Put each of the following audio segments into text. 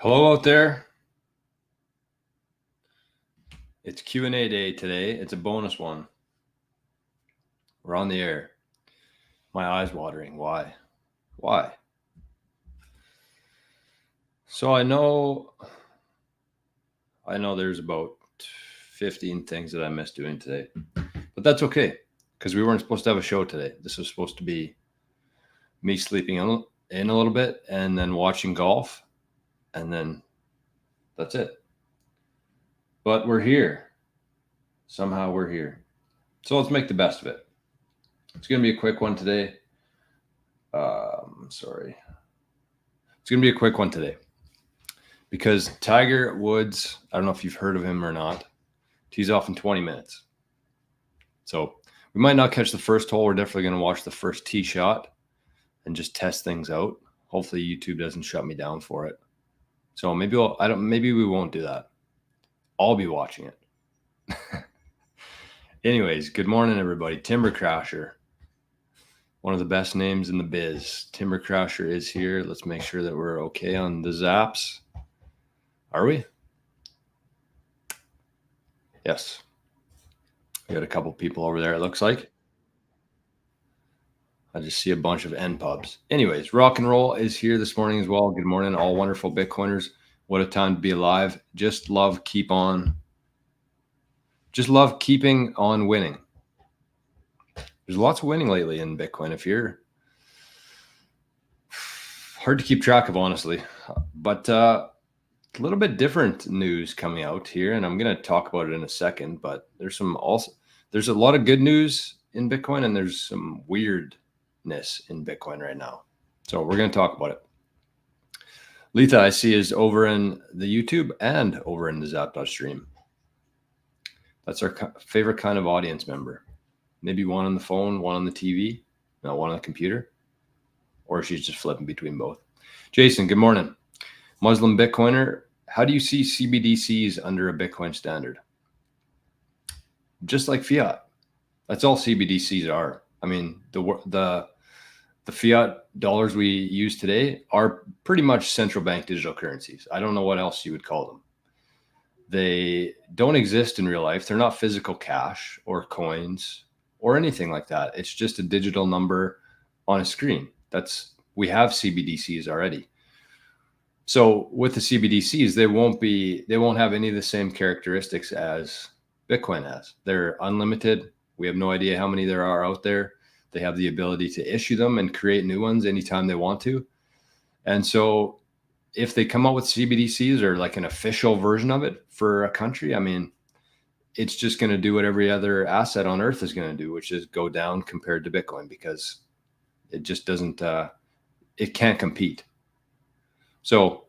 Hello out there. It's Q&A day today. It's a bonus one. We're on the air. My eyes watering. Why? So I know there's about 15 things that I missed doing today, but that's okay because we weren't supposed to have a show today. This was supposed to be me sleeping in a little bit and then watching golf, and then that's it. But we're here. Somehow we're here. So let's make the best of it. It's going to be a quick one today. It's going to be a quick one today because Tiger Woods, I don't know if you've heard of him or not, tees off in 20 minutes. So we might not catch the first hole. We're definitely going to watch the first tee shot and just test things out. Hopefully YouTube doesn't shut me down for it. So maybe we won't do that. I'll be watching it. Anyways, good morning, everybody. Timber Crasher. One of the best names in the biz. Timber Crasher is here. Let's make sure that we're okay on the zaps. Are we? Yes. We got a couple people over there, it looks like. I just see a bunch of NPubs. Anyways, Rock and Roll is here this morning as well. Good morning, all wonderful Bitcoiners. What a time to be alive. Just love keeping on winning. There's lots of winning lately in Bitcoin. If you're hard to keep track of, honestly, but a little bit different news coming out here, and I'm going to talk about it in a second. But there's a lot of good news in Bitcoin, and there's some weirdness in Bitcoin right now. So we're going to talk about it. Letha, I see, is over in the YouTube and over in the Zap stream. That's our favorite kind of audience member. Maybe one on the phone, one on the TV, no, one on the computer, or she's just flipping between both. Jason, good morning. Muslim Bitcoiner, how do you see CBDCs under a Bitcoin standard? Just like fiat. That's all CBDCs are. I mean, the fiat dollars we use today are pretty much central bank digital currencies. I don't know what else you would call them. They don't exist in real life. They're not physical cash or coins or anything like that. It's just a digital number on a screen. We have CBDCs already. So with the CBDCs, they won't have any of the same characteristics as Bitcoin has. They're unlimited. We have no idea how many there are out there. They have the ability to issue them and create new ones anytime they want to. And so if they come out with CBDCs or like an official version of it for a country, I mean, it's just going to do what every other asset on earth is going to do, which is go down compared to Bitcoin, because it just doesn't, it can't compete. So,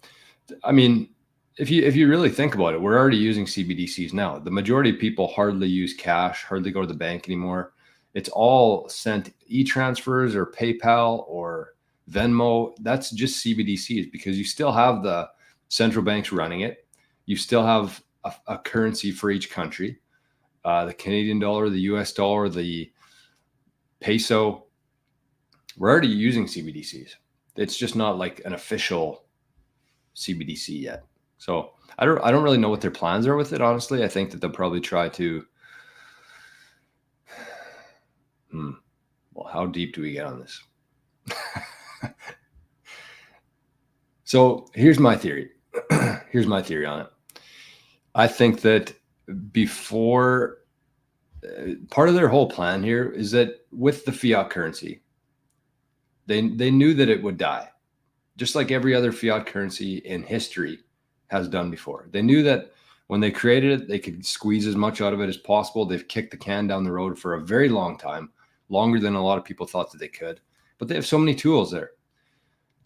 I mean, if you really think about it, we're already using CBDCs now. The majority of people hardly use cash, hardly go to the bank anymore. It's all sent e-transfers or PayPal or Venmo. That's just CBDCs, because you still have the central banks running it. You still have a currency for each country, the Canadian dollar, the US dollar, the peso. We're already using CBDCs. It's just not like an official CBDC yet. So I don't really know what their plans are with it, honestly. I think that they'll probably try to, well, how deep do we get on this? So here's my theory. Here's my theory on it. I think that before, part of their whole plan here is that with the fiat currency, they knew that it would die, just like every other fiat currency in history has done before. They knew that when they created it, they could squeeze as much out of it as possible. They've kicked the can down the road for a very long time, longer than a lot of people thought that they could. But they have so many tools there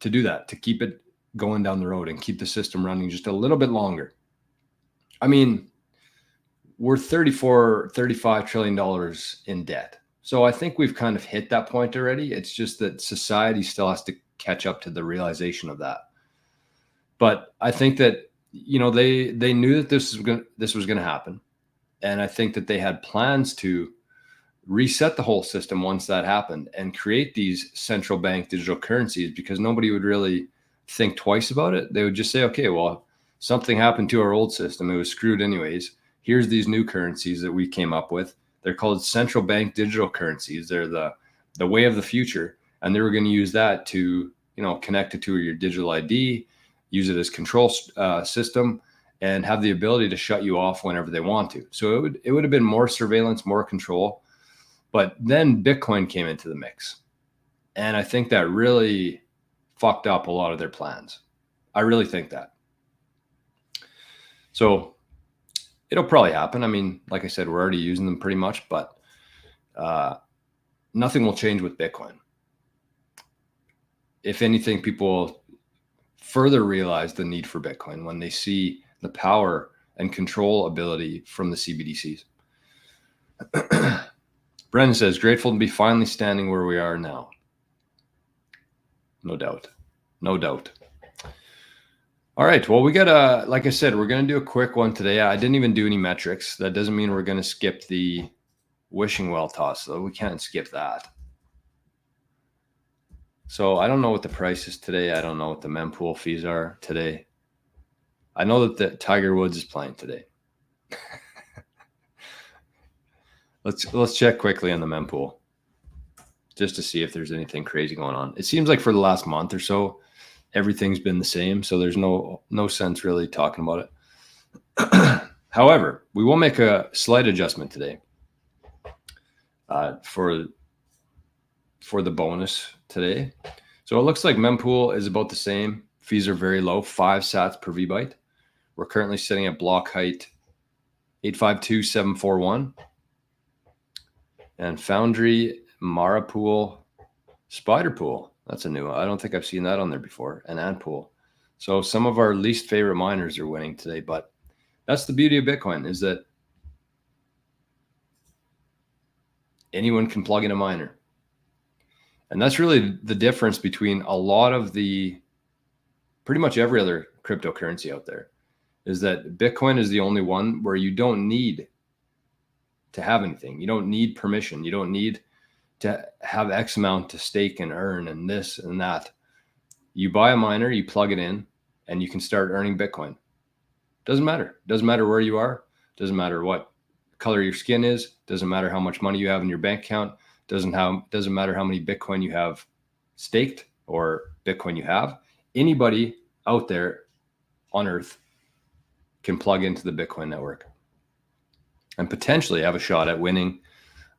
to do that, to keep it going down the road and keep the system running just a little bit longer. I mean, we're $35 trillion in debt. So I think we've kind of hit that point already. It's just that society still has to catch up to the realization of that. But I think that, you know, they knew that this was going to happen. And I think that they had plans to reset the whole system once that happened and create these central bank digital currencies, because nobody would really think twice about it. They would just say, okay, well, something happened to our old system. It was screwed anyways. Here's these new currencies that we came up with. They're called central bank digital currencies. They're the way of the future. And they were going to use that to, connect it to your digital ID, use it as control system, and have the ability to shut you off whenever they want to. So it would have been more surveillance, more control. But then Bitcoin came into the mix. And I think that really fucked up a lot of their plans. I really think that. So it'll probably happen. I mean, like I said, we're already using them pretty much, but nothing will change with Bitcoin. If anything, people further realize the need for Bitcoin when they see the power and control ability from the CBDCs. Brendan says, grateful to be finally standing where we are now. No doubt. No doubt. All right. Well, we got like I said, we're going to do a quick one today. I didn't even do any metrics. That doesn't mean we're going to skip the wishing well toss, though. We can't skip that. So I don't know what the price is today. I don't know what the mempool fees are today. I know that the Tiger Woods is playing today. Let's check quickly on the mempool just to see if there's anything crazy going on. It seems like for the last month or so, everything's been the same. So there's no sense really talking about it. However, we will make a slight adjustment today for the bonus today. So it looks like mempool is about the same. Fees are very low, 5 sats per VByte. We're currently sitting at block height 852741. And Foundry, Marapool, Spiderpool. That's a new one. I don't think I've seen that on there before. And Antpool. So some of our least favorite miners are winning today. But that's the beauty of Bitcoin, is that anyone can plug in a miner. And that's really the difference between a lot of pretty much every other cryptocurrency out there, is that Bitcoin is the only one where you don't need to have anything. You don't need permission. You don't need to have X amount to stake and earn and this and that. You buy a miner, you plug it in, and you can start earning Bitcoin. Doesn't matter. Doesn't matter where you are. Doesn't matter what color your skin is. Doesn't matter how much money you have in your bank account. Doesn't matter how many Bitcoin you have staked or Bitcoin you have. Anybody out there on Earth can plug into the Bitcoin network and potentially have a shot at winning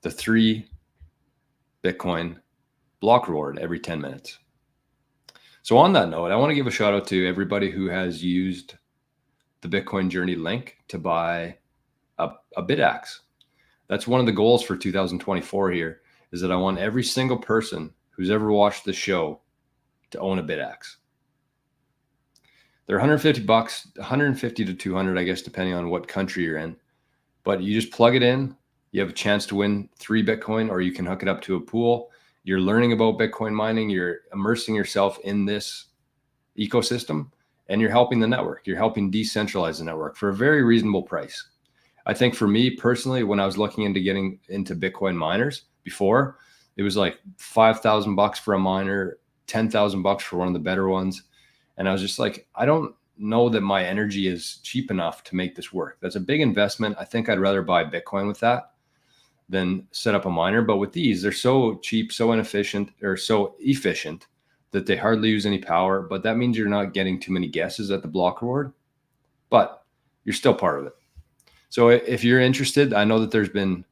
the 3 Bitcoin block reward every 10 minutes. So on that note, I want to give a shout out to everybody who has used the Bitcoin Journey link to buy a BitAxe. That's one of the goals for 2024 here, is that I want every single person who's ever watched the show to own a BitAxe. They're $150, 150 to 200, I guess, depending on what country you're in. But you just plug it in. You have a chance to win 3 Bitcoin, or you can hook it up to a pool. You're learning about Bitcoin mining. You're immersing yourself in this ecosystem, and you're helping the network. You're helping decentralize the network for a very reasonable price. I think for me personally, when I was looking into getting into Bitcoin miners before, it was like $5,000 for a miner, $10,000 for one of the better ones. And I was just like, I don't know that my energy is cheap enough to make this work. That's a big investment. I think I'd rather buy Bitcoin with that than set up a miner. But with these, they're so cheap, so inefficient, or so efficient that they hardly use any power. But that means you're not getting too many guesses at the block reward, but you're still part of it. So if you're interested, I know that there's been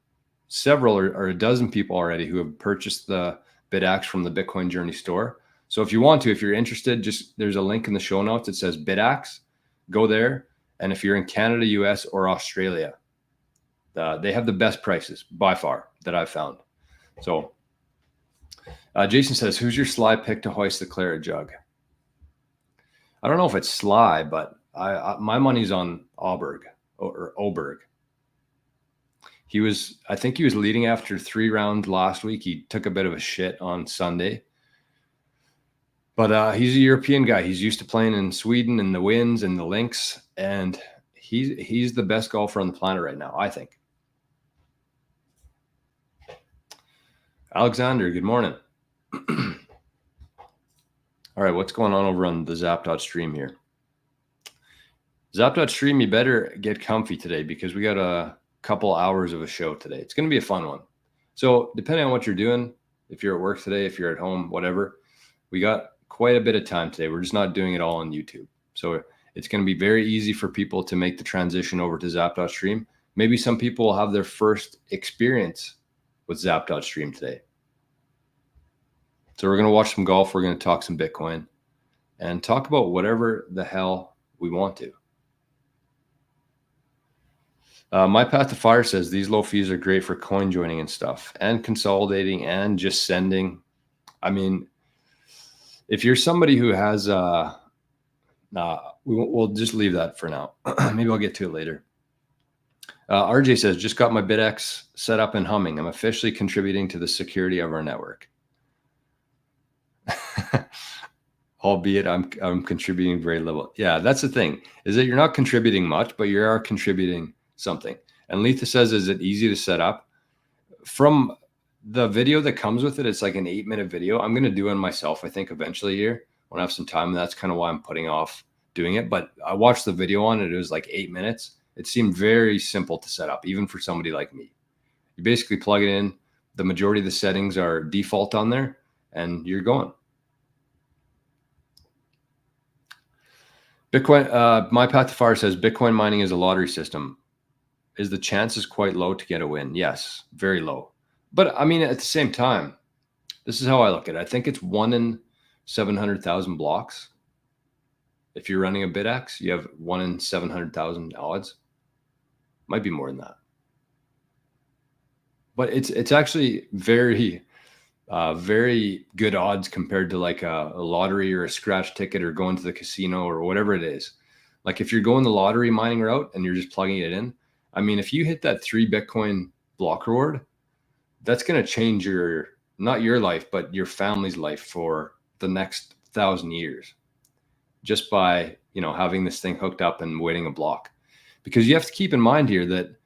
several or a dozen people already who have purchased the BitAxe from the Bitcoin Journey store. So if you want to, if you're interested, there's a link in the show notes. It says BitAxe. Go there. And if you're in Canada, US, or Australia, they have the best prices by far that I've found. So Jason says, who's your sly pick to hoist the claret jug? I don't know if it's sly, but my money's on Oberg. I think he was leading after 3 rounds last week. He took a bit of a shit on Sunday. But he's a European guy. He's used to playing in Sweden and the winds and the links. And he's the best golfer on the planet right now, I think. Alexander, good morning. All right, what's going on over on the Zap.stream here? Zap.stream, you better get comfy today because we got a couple hours of a show today. It's going to be a fun one. So depending on what you're doing, if you're at work today, if you're at home, whatever, we got quite a bit of time today. We're just not doing it all on YouTube. So it's going to be very easy for people to make the transition over to Zap.stream. Maybe some people will have their first experience with Zap.stream today. So we're going to watch some golf. We're going to talk some Bitcoin and talk about whatever the hell we want to. My Path to Fire says these low fees are great for coin joining and stuff and consolidating and just sending. I mean, if you're somebody who has, we'll just leave that for now. Maybe I'll get to it later. RJ says, just got my BitX set up and humming. I'm officially contributing to the security of our network. Albeit I'm contributing very little. Yeah, that's the thing, is that you're not contributing much, but you are contributing something. And Letha says, is it easy to set up? From the video that comes with it, it's like an 8-minute video. I'm going to do it myself, I think, eventually here when I have some time. And that's kind of why I'm putting off doing it. But I watched the video on it. It was like 8 minutes. It seemed very simple to set up, even for somebody like me. You basically plug it in. The majority of the settings are default on there, and you're going. Bitcoin, My Path to Fire says Bitcoin mining is a lottery system. Is the chances quite low to get a win? Yes, very low. But I mean, at the same time, this is how I look at it. I think it's 1 in 700,000 blocks. If you're running a BitX, you have 1 in 700,000 odds. Might be more than that. But it's actually very, very good odds compared to like a lottery or a scratch ticket or going to the casino or whatever it is. Like if you're going the lottery mining route and you're just plugging it in, I mean, if you hit that 3 Bitcoin block reward, that's going to change your, not your life, but your family's life for the next 1,000 years, just by, you know, having this thing hooked up and waiting a block. Because you have to keep in mind here that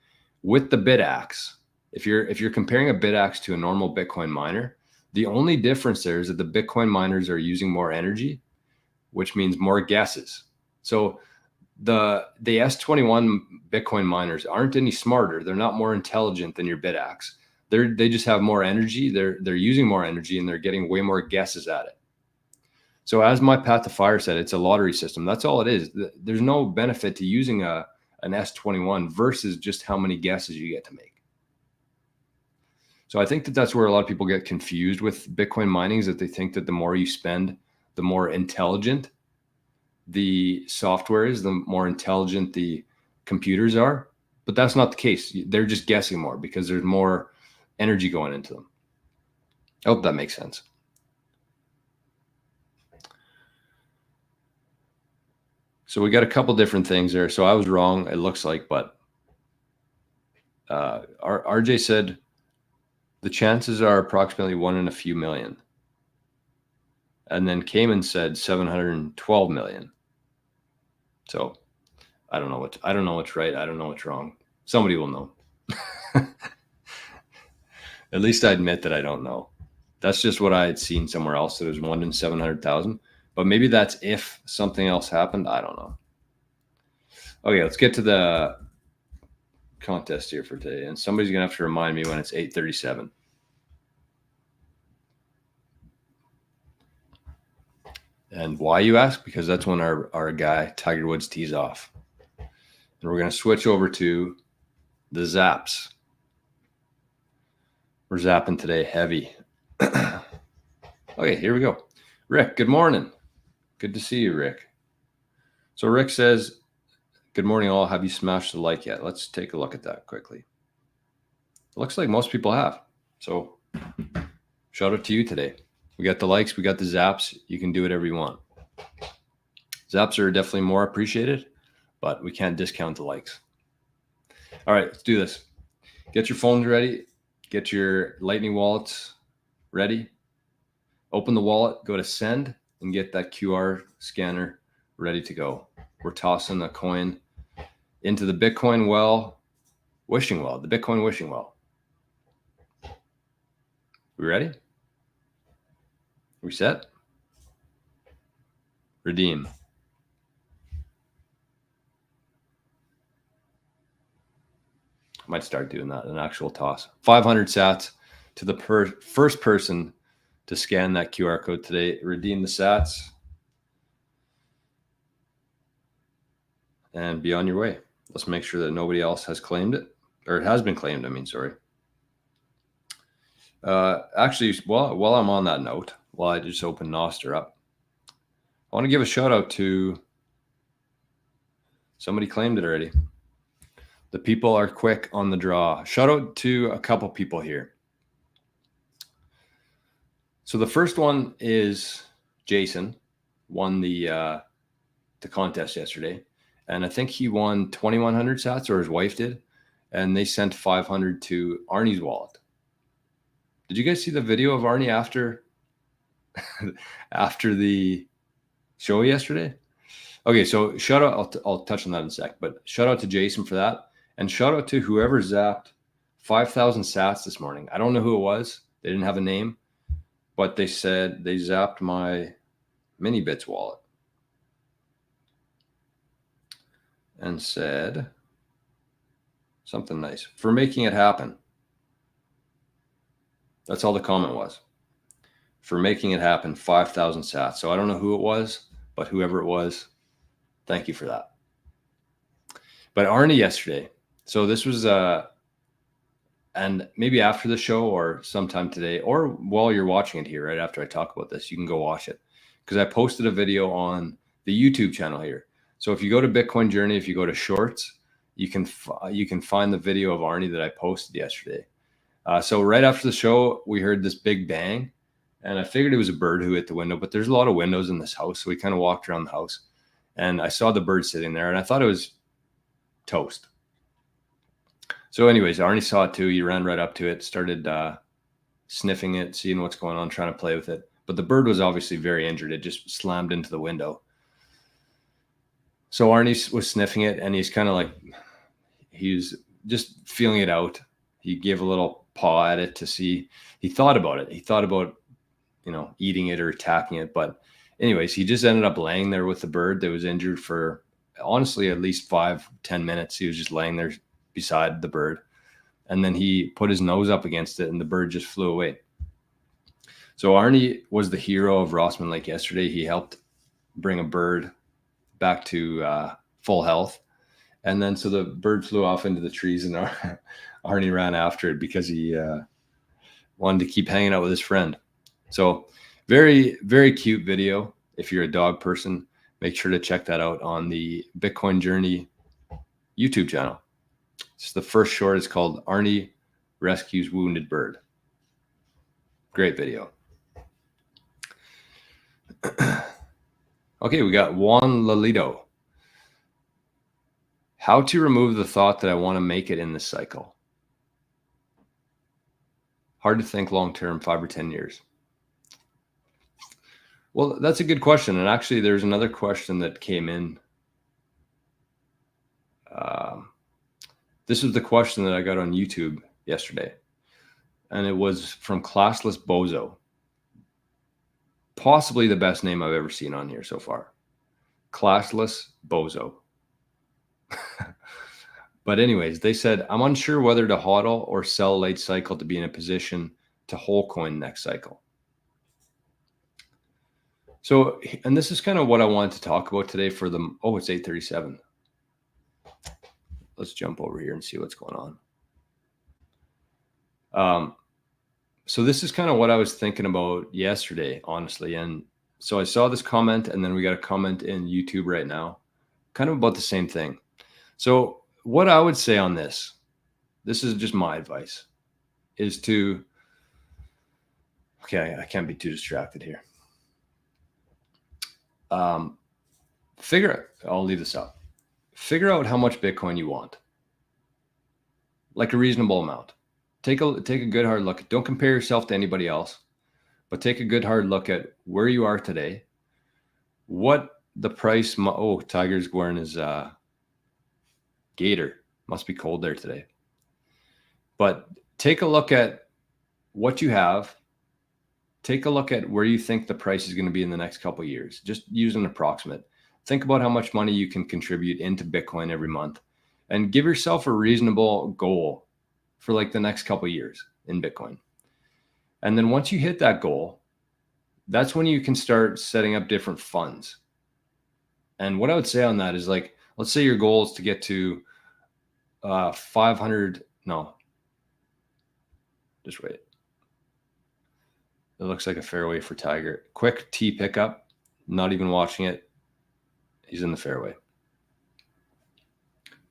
with the BitX, if you're comparing a BitX to a normal Bitcoin miner, the only difference there is that the Bitcoin miners are using more energy, which means more guesses. So the S21 Bitcoin miners aren't any smarter. They're not more intelligent than your BitX. They just have more energy. They're using more energy and they're getting way more guesses at it. So as My Path to Fire said, it's a lottery system. That's all it is. There's no benefit to using an S21 versus just how many guesses you get to make. So I think that that's where a lot of people get confused with Bitcoin mining, is that they think that the more you spend, the more intelligent the software is, the more intelligent the computers are. But that's not the case. They're just guessing more because there's more energy going into them. I hope that makes sense. So we got a couple different things there. So I was wrong, it looks like, but RJ said the chances are approximately 1 in a few million. And then Cayman said 712 million. So I don't know what's right. I don't know what's wrong. Somebody will know. At least I admit that I don't know. That's just what I had seen somewhere else. That it was 1 in 700,000. But maybe that's if something else happened. I don't know. Okay, let's get to the contest here for today. And somebody's going to have to remind me when it's 8:37. And why, you ask? Because that's when our guy, Tiger Woods, tees off. And we're going to switch over to the zaps. We're zapping today heavy. Okay, here we go. Rick, good morning. Good to see you, Rick. So Rick says, good morning all. Have you smashed the like yet? Let's take a look at that quickly. It looks like most people have. So shout out to you today. We got the likes, we got the zaps. You can do whatever you want. Zaps are definitely more appreciated, but we can't discount the likes. All right, let's do this. Get your phones ready. Get your Lightning wallets ready. Open the wallet, go to send, and get that QR scanner ready to go. We're tossing a coin into the Bitcoin wishing well, the Bitcoin wishing well. We ready? We set? Redeem. I might start doing that, an actual toss. 500 sats to the first person to scan that QR code today. Redeem the sats and be on your way. Let's make sure that nobody else has claimed it, or it has been claimed. I mean, sorry. Actually, while I'm on that note, while I just opened NOSTR up, I want to give a shout out to somebody claimed it already. The people are quick on the draw. Shout out to a couple people here. So the first one is Jason, won the contest yesterday, and I think he won 2,100 sats, or his wife did, and they sent 500 to Arnie's wallet. Did you guys see the video of Arnie after the show yesterday? Okay, so shout out. I'll touch on that in a sec, but shout out to Jason for that, and shout out to whoever zapped 5,000 sats this morning. I don't know who it was. They didn't have a name, but they said they zapped my mini bits wallet and said something nice for making it happen. That's all the comment was. For making it happen, 5,000 sats. So I don't know who it was, but whoever it was, thank you for that. But Arnie yesterday, so this was and maybe after the show or sometime today, or while you're watching it here, right after I talk about this, you can go watch it, because I posted a video on the YouTube channel here. So if you go to Bitcoin Journey, if you go to Shorts, you can find the video of Arnie that I posted yesterday. So right after the show, we heard this big bang, and I figured it was a bird who hit the window, but there's a lot of windows in this house. So we kind of walked around the house, and I saw the bird sitting there, and I thought it was toast. So anyways, Arnie saw it too. He ran right up to it, started sniffing it, seeing what's going on, trying to play with it. But the bird was obviously very injured. It just slammed into the window. So Arnie was sniffing it, and he's kind of like, he's just feeling it out. He gave a little paw at it to see. He thought about it. He thought about, eating it or attacking it. But anyways, he just ended up laying there with the bird that was injured for, honestly, at least 5-10 minutes. He was just laying there beside the bird. And then he put his nose up against it, and the bird just flew away. So Arnie was the hero of Rossman Lake yesterday. He helped bring a bird back to full health. And then so the bird flew off into the trees, and Arnie ran after it because he wanted to keep hanging out with his friend. So very, very cute video. If you're a dog person, make sure to check that out on the Bitcoin Journey YouTube channel. It's the first short. It's called Arnie Rescues Wounded Bird. Great video. Okay, we got Juan Lalito. How to remove the thought that I want to make it in this cycle. Hard to think long-term, 5 or 10 years. Well, that's a good question. And actually, there's another question that came in. This is the question that I got on YouTube yesterday. And it was from Classless Bozo. Possibly the best name I've ever seen on here so far. Classless Bozo. But anyways, they said, I'm unsure whether to hodl or sell late cycle to be in a position to whole coin next cycle. So, and this is kind of what I wanted to talk about today for them. Oh, it's 8:37. Let's jump over here and see what's going on. So this is kind of what I was thinking about yesterday, honestly. And so I saw this comment, and then we got a comment in YouTube right now, kind of about the same thing. So what I would say on this is just my advice, is to, okay, I can't be too distracted here. I'll leave this up. Figure out how much Bitcoin you want, like a reasonable amount. Take a good hard look. Don't compare yourself to anybody else, but take a good hard look at where you are today, what the price. Oh, Tiger's wearing his gator. Must be cold there today. But take a look at what you have take a look at where you think the price is going to be in the next couple of years. Just use an approximate. Think about how much money you can contribute into Bitcoin every month and give yourself a reasonable goal for like the next couple of years in Bitcoin. And then once you hit that goal, that's when you can start setting up different funds. And what I would say on that is, like, let's say your goal is to get to 500. No, just wait. It looks like a fairway for Tiger. Quick tee pickup, not even watching it. He's in the fairway.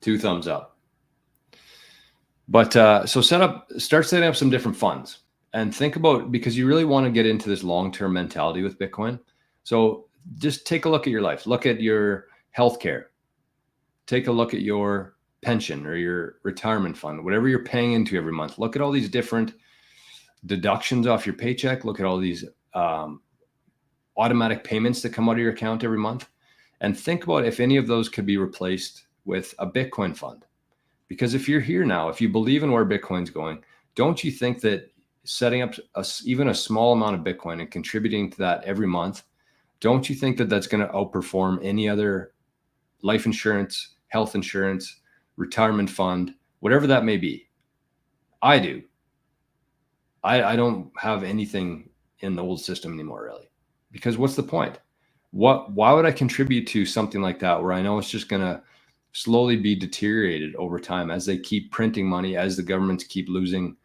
2 thumbs up. But so start setting up some different funds and think about, because you really want to get into this long-term mentality with Bitcoin. So just take a look at your life. Look at your healthcare. Take a look at your pension or your retirement fund, whatever you're paying into every month. Look at all these different deductions off your paycheck. Look at all these automatic payments that come out of your account every month, and think about if any of those could be replaced with a Bitcoin fund. Because if you're here now, if you believe in where Bitcoin's going, don't you think that setting up even a small amount of Bitcoin and contributing to that every month, don't you think that that's going to outperform any other life insurance, health insurance, retirement fund, whatever that may be? I do. I don't have anything in the old system anymore, really, because what's the point? Why would I contribute to something like that where I know it's just going to slowly be deteriorated over time as they keep printing money, as the governments keep losing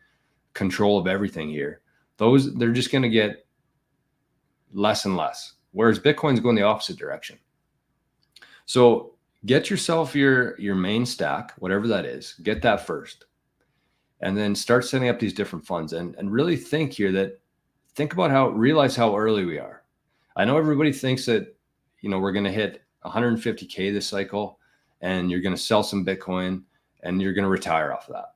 control of everything here? They're just going to get less and less, whereas Bitcoin's going the opposite direction. So get yourself your main stack, whatever that is, get that first. And then start setting up these different funds and really think about realize how early we are. I know everybody thinks that, we're going to hit 150K this cycle and you're going to sell some Bitcoin and you're going to retire off of that.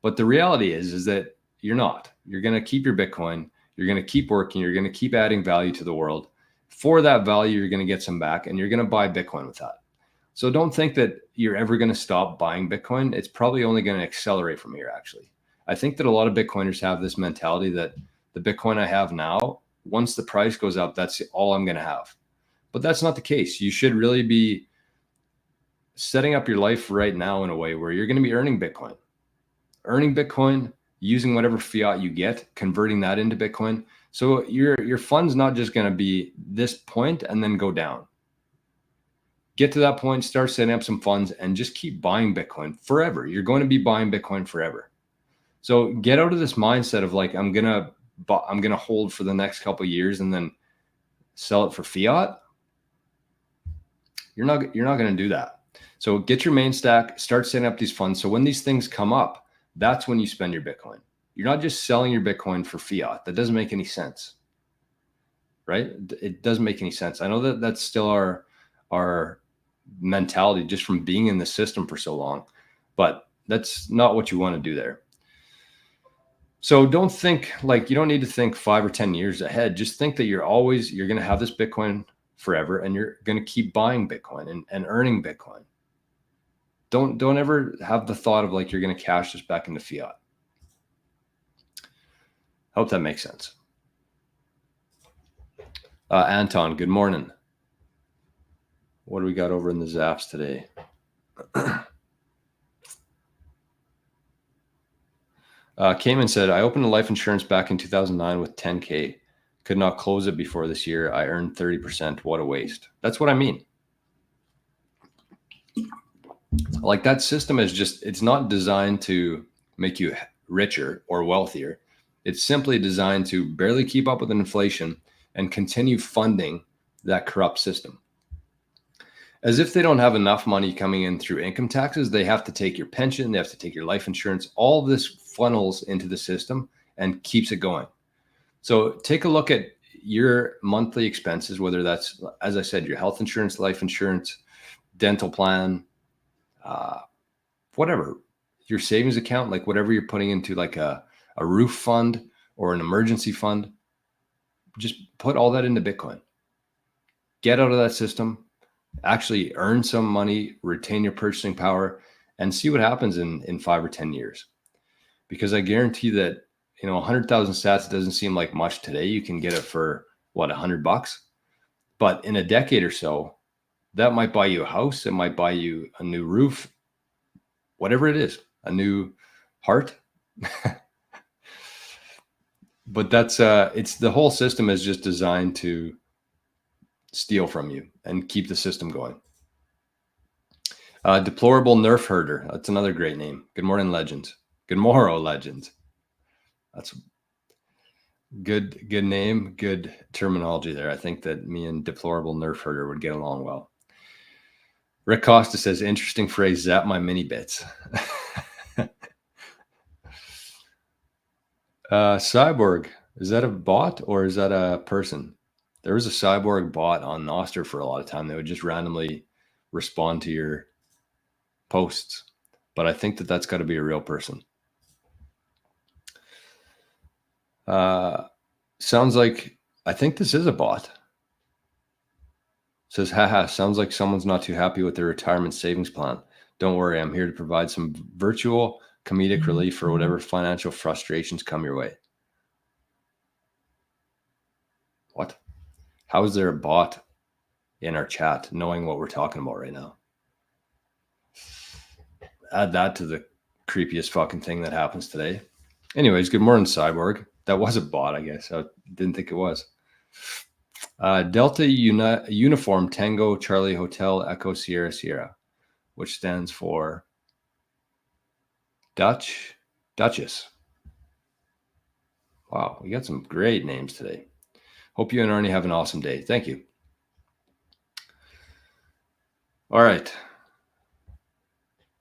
But the reality is that you're not. You're going to keep your Bitcoin. You're going to keep working. You're going to keep adding value to the world. For that value, you're going to get some back and you're going to buy Bitcoin with that. So don't think that you're ever going to stop buying Bitcoin. It's probably only going to accelerate from here, actually. I think that a lot of Bitcoiners have this mentality that the Bitcoin I have now, once the price goes up, that's all I'm going to have. But that's not the case. You should really be setting up your life right now in a way where you're going to be earning Bitcoin, using whatever fiat you get, converting that into Bitcoin. So your fund's not just going to be this point and then go down. Get to that point, start setting up some funds, and just keep buying Bitcoin forever. You're going to be buying Bitcoin forever. So get out of this mindset of like, I'm gonna hold for the next couple of years and then sell it for fiat. You're not going to do that. So get your main stack, start setting up these funds. So when these things come up, that's when you spend your Bitcoin. You're not just selling your Bitcoin for fiat. That doesn't make any sense, right? It doesn't make any sense. I know that that's still our mentality just from being in the system for so long, but that's not what you want to do there. So don't think like, you don't need to think 5 or 10 years ahead. Just think that you're going to have this Bitcoin forever and you're going to keep buying Bitcoin and earning Bitcoin. Don't ever have the thought of like, you're going to cash this back into fiat. Hope that makes sense. Anton, good morning. What do we got over in the Zaps today? Cayman said, I opened a life insurance back in 2009 with 10K. Could not close it before this year. I earned 30%. What a waste. That's what I mean. Like, that system is just, it's not designed to make you richer or wealthier. It's simply designed to barely keep up with inflation and continue funding that corrupt system. As if they don't have enough money coming in through income taxes, they have to take your pension, they have to take your life insurance. All of this funnels into the system and keeps it going. So take a look at your monthly expenses, whether that's, as I said, your health insurance, life insurance, dental plan, whatever, your savings account, like whatever you're putting into like a roof fund or an emergency fund, just put all that into Bitcoin. Get out of that system. Actually earn some money, retain your purchasing power, and see what happens in 5 or 10 years. Because I guarantee that 100,000 sats doesn't seem like much today. You can get it for what, $100? But in a decade or so, that might buy you a house. It might buy you a new roof, whatever it is, a new heart. But that's it's the whole system is just designed to steal from you and keep the system going. Deplorable Nerf Herder. That's another great name. Good morning, legends. Good morrow, legends. That's good name, good terminology there. I think that me and Deplorable Nerf Herder would get along well. Rick Costa says, interesting phrase, zap my mini bits. Cyborg, is that a bot or is that a person? There was a Cyborg bot on NOSTR for a lot of time. They would just randomly respond to your posts, but I think that that's got to be a real person. Sounds like, I think this is a bot. Says, haha, sounds like someone's not too happy with their retirement savings plan. Don't worry, I'm here to provide some virtual comedic relief for whatever financial frustrations come your way. What? How is there a bot in our chat knowing what we're talking about right now? Add that to the creepiest fucking thing that happens today. Anyways, good morning, Cyborg. That was a bot, I guess. I didn't think it was. Delta Uniform Tango Charlie Hotel Echo Sierra Sierra, which stands for Duchess. Wow, we got some great names today. Hope you and Arnie have an awesome day. Thank you. All right.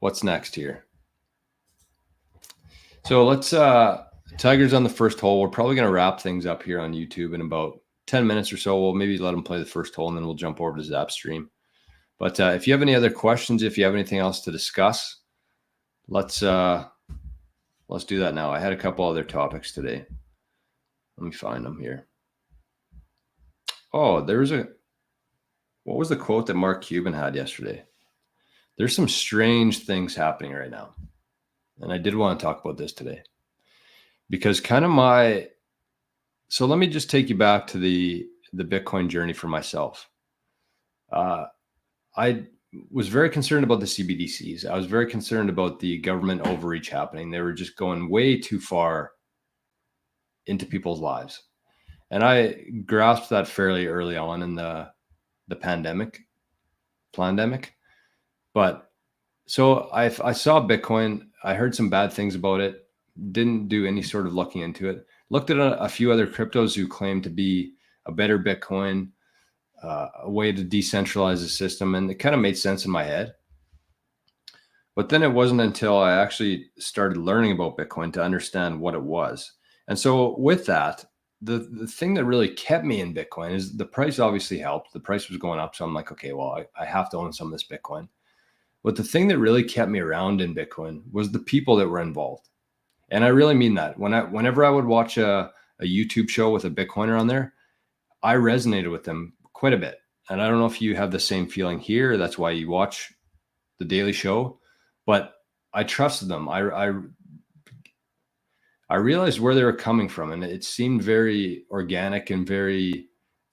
What's next here? So let's Tigers on the first hole. We're probably going to wrap things up here on YouTube in about 10 minutes or so. We'll maybe let them play the first hole and then we'll jump over to Zapstream. But if you have any other questions, if you have anything else to discuss, let's do that now. I had a couple other topics today. Let me find them here. Oh, what was the quote that Mark Cuban had yesterday? There's some strange things happening right now. And I did want to talk about this today because so let me just take you back to the Bitcoin journey for myself. I was very concerned about the CBDCs. I was very concerned about the government overreach happening. They were just going way too far into people's lives. And I grasped that fairly early on in the pandemic. But so I saw Bitcoin. I heard some bad things about it. Didn't do any sort of looking into it. Looked at a few other cryptos who claimed to be a better Bitcoin, a way to decentralize the system. And it kind of made sense in my head. But then it wasn't until I actually started learning about Bitcoin to understand what it was. And so with that, the thing that really kept me in Bitcoin is the price obviously helped. The price was going up. So I'm like, okay, well, I have to own some of this Bitcoin. But the thing that really kept me around in Bitcoin was the people that were involved. And I really mean that. Whenever I would watch a YouTube show with a Bitcoiner on there, I resonated with them quite a bit. And I don't know if you have the same feeling here. That's why you watch the Daily Show. But I trusted them. I realized where they were coming from, and it seemed very organic and very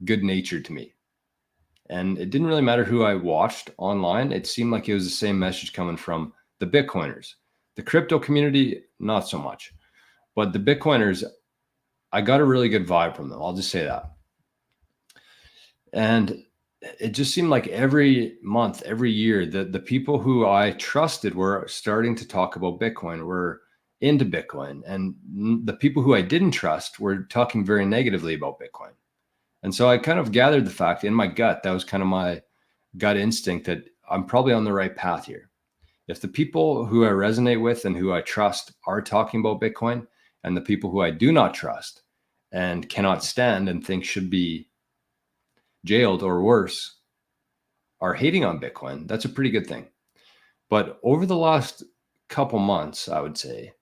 good-natured to me. And it didn't really matter who I watched online. It seemed like it was the same message coming from the Bitcoiners. The crypto community, not so much. But the Bitcoiners, I got a really good vibe from them. I'll just say that. And it just seemed like every month, every year, the people who I trusted were starting to talk about Bitcoin, were into Bitcoin. And the people who I didn't trust were talking very negatively about Bitcoin. And so I kind of gathered the fact in my gut, that was kind of my gut instinct that I'm probably on the right path here. If the people who I resonate with and who I trust are talking about Bitcoin, and the people who I do not trust and cannot stand and think should be jailed or worse are hating on Bitcoin, that's a pretty good thing. But over the last couple months, I would say,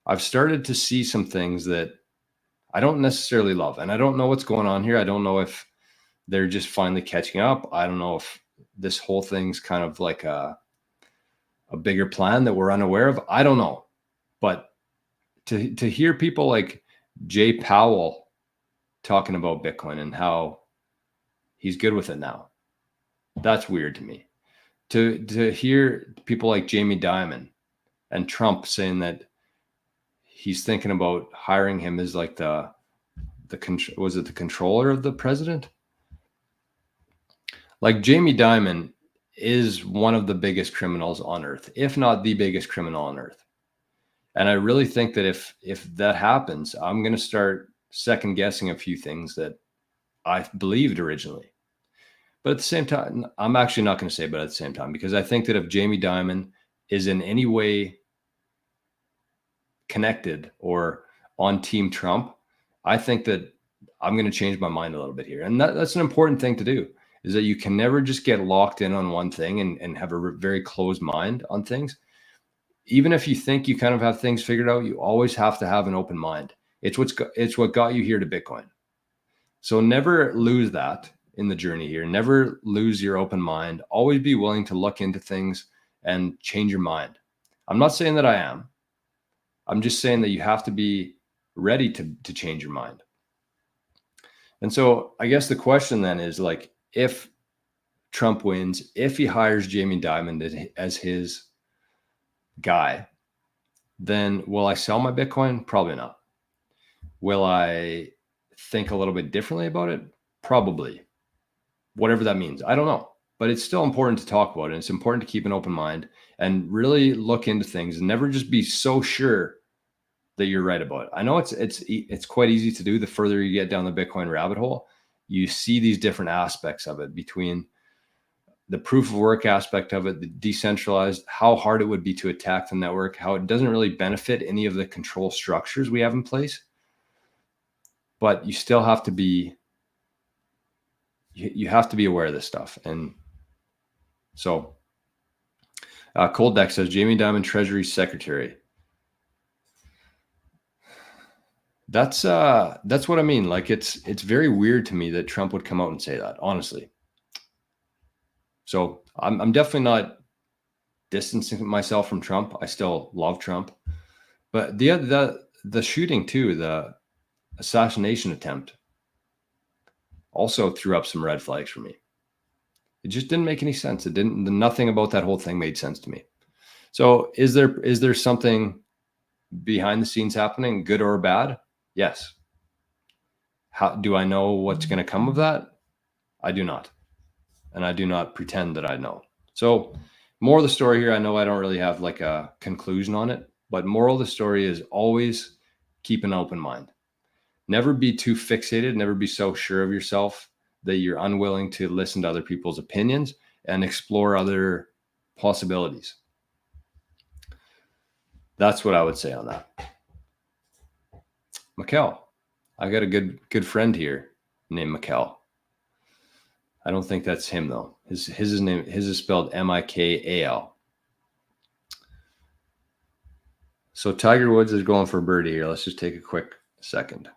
I've started to see some things that I don't necessarily love. And I don't know what's going on here. I don't know if they're just finally catching up. I don't know if this whole thing's kind of like a bigger plan that we're unaware of. I don't know. But to hear people like Jay Powell talking about Bitcoin and how he's good with it now, that's weird to me. To hear people like Jamie Dimon and Trump saying that he's thinking about hiring him as like the controller of the president? Like Jamie Dimon is one of the biggest criminals on earth, if not the biggest criminal on earth. And I really think that if that happens, I'm going to start second guessing a few things that I believed originally. But at the same time, I'm actually not going to say but at the same time, because I think that if Jamie Dimon is in any way connected or on Team Trump, I think that I'm going to change my mind a little bit here. And that's an important thing to do, is that you can never just get locked in on one thing and have a very closed mind on things. Even if you think you kind of have things figured out, you always have to have an open mind. It's what got you here to Bitcoin. So never lose that in the journey here. Never lose your open mind. Always be willing to look into things and change your mind. I'm not saying that I am. I'm just saying that you have to be ready to change your mind. And so I guess the question then is, like, if Trump wins, if he hires Jamie Dimon as his guy, then will I sell my Bitcoin? Probably not. Will I think a little bit differently about it? Probably. Whatever that means. I don't know. But it's still important to talk about it. And it's important to keep an open mind and really look into things and never just be so sure that you're right about it. I know it's quite easy to do. The further you get down the Bitcoin rabbit hole, you see these different aspects of it, between the proof of work aspect of it, the decentralized, how hard it would be to attack the network, how it doesn't really benefit any of the control structures we have in place. But you still have to be, you have to be aware of this stuff. And so Cold Deck says Jamie Dimon, Treasury Secretary. That's what I mean. Like, it's very weird to me that Trump would come out and say that, honestly. So I'm definitely not distancing myself from Trump. I still love Trump, but the shooting too, the assassination attempt, also threw up some red flags for me. It just didn't make any sense. Nothing about that whole thing made sense to me. So is there something behind the scenes happening, good or bad? Yes. How do I know what's going to come of that? I do not. And I do not pretend that I know. So moral of the story here, I know I don't really have like a conclusion on it, but moral of the story is always keep an open mind. Never be too fixated. Never be so sure of yourself that you're unwilling to listen to other people's opinions and explore other possibilities. That's what I would say on that. Mikkel. I got a good friend here named Mikkel. I don't think that's him though. His is spelled Mikal. So Tiger Woods is going for birdie here. Let's just take a quick second.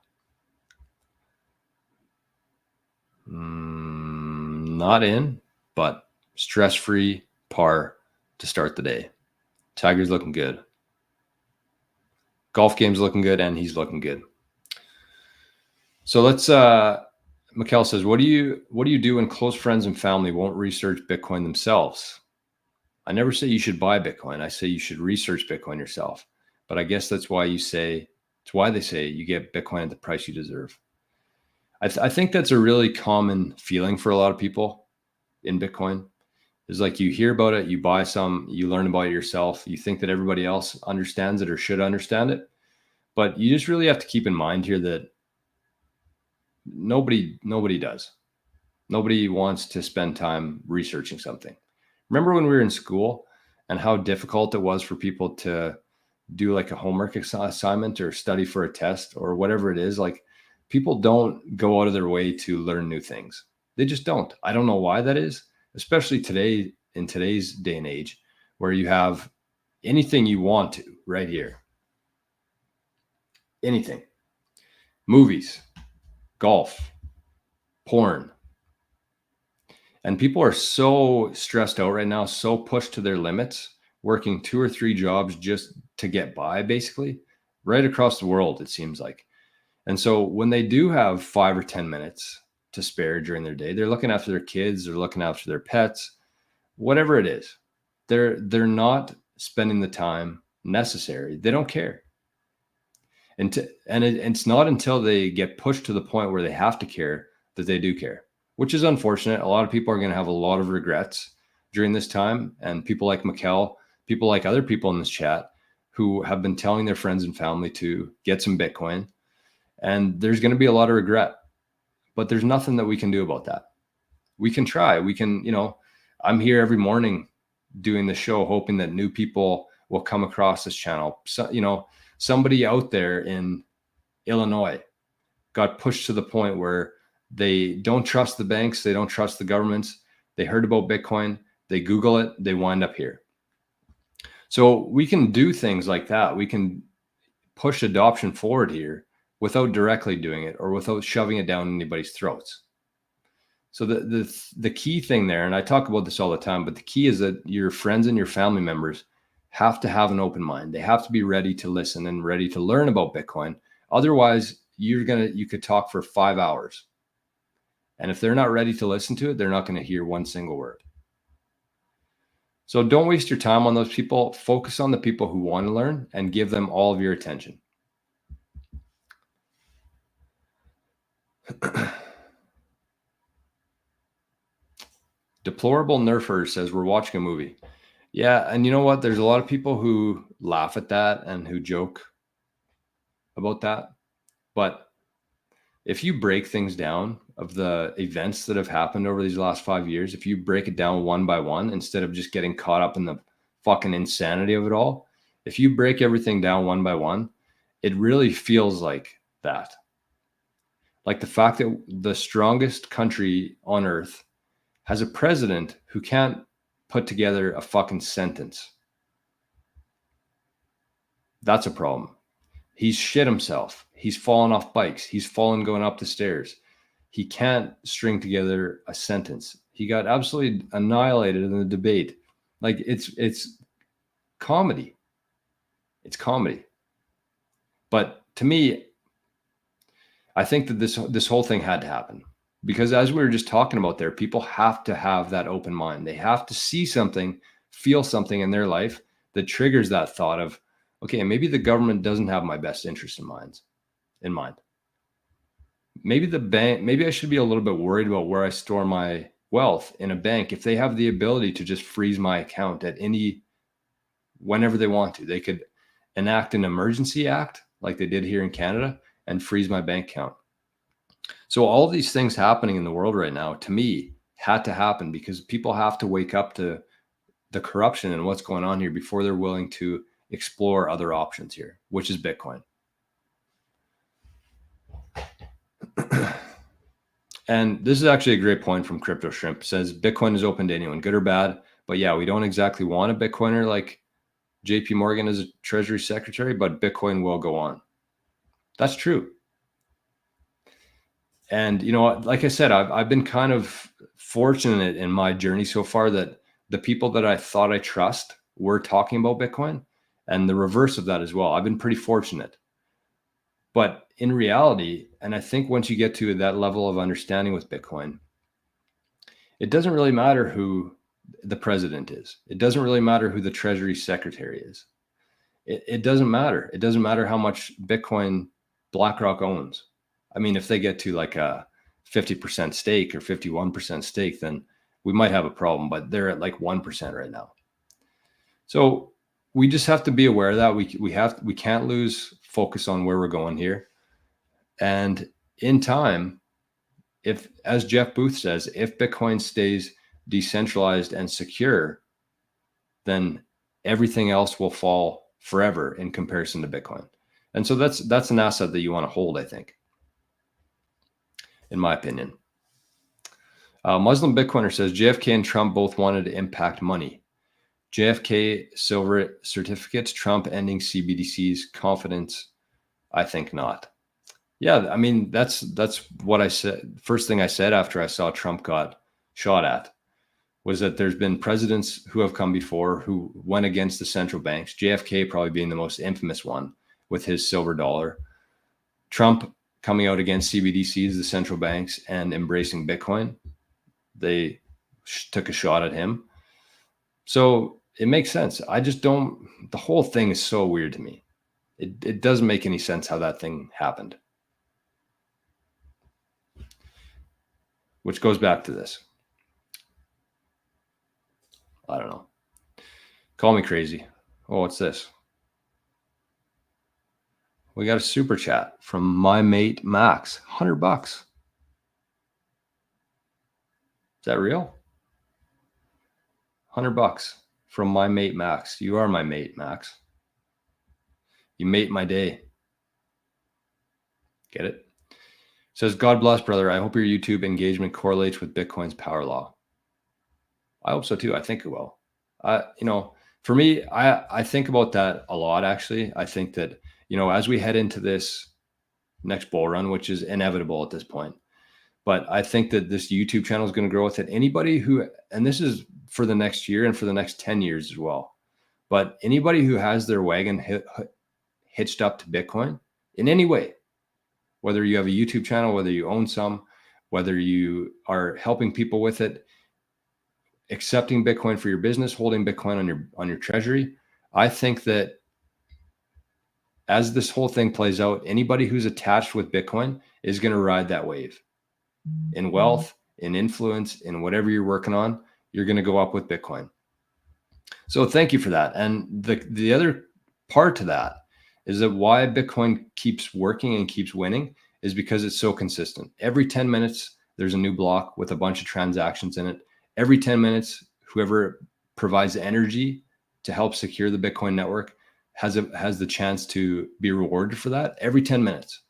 Not in, but stress-free par to start the day. Tiger's looking good. Golf game's looking good, and he's looking good. So let's Mikkel says, what do you do when close friends and family won't research Bitcoin themselves? I never say you should buy Bitcoin. I say you should research Bitcoin yourself. But I guess that's why they say you get Bitcoin at the price you deserve. I think that's a really common feeling for a lot of people in Bitcoin. It's like you hear about it, you buy some, you learn about it yourself. You think that everybody else understands it or should understand it. But you just really have to keep in mind here that nobody does. Nobody wants to spend time researching something. Remember when we were in school and how difficult it was for people to do like a homework assignment or study for a test or whatever it is? Like, people don't go out of their way to learn new things. They just don't. I don't know why that is, especially today, in today's day and age, where you have anything you want to right here. Anything. Movies, golf, porn. And people are so stressed out right now, so pushed to their limits, working 2 or 3 jobs just to get by, basically, right across the world, it seems like. And so when they do have 5 or 10 minutes to spare during their day, they're looking after their kids, they're looking after their pets, whatever it is. They're not spending the time necessary. They don't care. And it's not until they get pushed to the point where they have to care that they do care, which is unfortunate. A lot of people are going to have a lot of regrets during this time. And people like Mikkel, people like other people in this chat who have been telling their friends and family to get some Bitcoin. And there's going to be a lot of regret, but there's nothing that we can do about that. We can try. We can, I'm here every morning doing the show, hoping that new people will come across this channel. So, somebody out there in Illinois got pushed to the point where they don't trust the banks. They don't trust the governments. They heard about Bitcoin. They Google it. They wind up here. So we can do things like that. We can push adoption forward here without directly doing it or without shoving it down anybody's throats. So the key thing there, and I talk about this all the time, but the key is that your friends and your family members have to have an open mind. They have to be ready to listen and ready to learn about Bitcoin. Otherwise, you could talk for 5 hours. And if they're not ready to listen to it, they're not going to hear one single word. So don't waste your time on those people. Focus on the people who want to learn and give them all of your attention. Deplorable Nerfer says we're watching a movie. Yeah, and you know what? There's a lot of people who laugh at that and who joke about that. But if you break things down of the events that have happened over these last 5 years, if you break it down one by one, instead of just getting caught up in the fucking insanity of it all, if you break everything down one by one, it really feels like that. Like the fact that the strongest country on earth has a president who can't put together a fucking sentence. That's a problem. He's shit himself. He's fallen off bikes. He's fallen going up the stairs. He can't string together a sentence. He got absolutely annihilated in the debate. Like it's comedy. It's comedy. But to me, I think that this whole thing had to happen. Because as we were just talking about there, people have to have that open mind. They have to see something, feel something in their life that triggers that thought of, okay, maybe the government doesn't have my best interest in mind. Maybe I should be a little bit worried about where I store my wealth in a bank. If they have the ability to just freeze my account whenever they want to, they could enact an emergency act like they did here in Canada and freeze my bank account. So all these things happening in the world right now, to me, had to happen because people have to wake up to the corruption and what's going on here before they're willing to explore other options here, which is Bitcoin. And this is actually a great point from Crypto Shrimp. It says Bitcoin is open to anyone, good or bad. But yeah, we don't exactly want a Bitcoiner like JP Morgan as a Treasury Secretary, but Bitcoin will go on. That's true. And, like I said, I've been kind of fortunate in my journey so far that the people that I thought I trust were talking about Bitcoin, and the reverse of that as well. I've been pretty fortunate. But in reality, and I think once you get to that level of understanding with Bitcoin, it doesn't really matter who the president is. It doesn't really matter who the Treasury Secretary is. It doesn't matter. It doesn't matter how much Bitcoin BlackRock owns. I mean, if they get to like a 50% stake or 51% stake, then we might have a problem, but they're at like 1% right now. So we just have to be aware of that. We can't lose focus on where we're going here. And in time, if, as Jeff Booth says, if Bitcoin stays decentralized and secure, then everything else will fall forever in comparison to Bitcoin. And so that's an asset that you want to hold, I think, in my opinion. Muslim Bitcoiner says JFK and Trump both wanted to impact money. JFK silver certificates, Trump ending CBDC's confidence. I think not. Yeah, I mean, that's what I said. First thing I said after I saw Trump got shot at was that there's been presidents who have come before who went against the central banks, JFK probably being the most infamous one, with his silver dollar. Trump coming out against CBDCs, the central banks, and embracing Bitcoin. They took a shot at him. So it makes sense. I just don't, the whole thing is so weird to me. It doesn't make any sense how that thing happened. Which goes back to this. I don't know. Call me crazy. Oh, what's this? We got a super chat from my mate Max, $100. Is that real? $100 from my mate Max. You are my mate, Max. You made my day. Get it? Says, God bless, brother. I hope your YouTube engagement correlates with Bitcoin's power law. I hope so too. I think it will. For me, I think about that a lot, actually. I think that, as we head into this next bull run, which is inevitable at this point, but I think that this YouTube channel is going to grow with it. Anybody who, and this is for the next year and for the next 10 years as well, but anybody who has their wagon hitched up to Bitcoin in any way, whether you have a YouTube channel, whether you own some, whether you are helping people with it, accepting Bitcoin for your business, holding Bitcoin on your treasury, I think that as this whole thing plays out, anybody who's attached with Bitcoin is going to ride that wave. In wealth, in influence, in whatever you're working on, you're going to go up with Bitcoin. So thank you for that. And the other part to that is that why Bitcoin keeps working and keeps winning is because it's so consistent. Every 10 minutes, there's a new block with a bunch of transactions in it. Every 10 minutes, whoever provides energy to help secure the Bitcoin network has the chance to be rewarded for that every 10 minutes.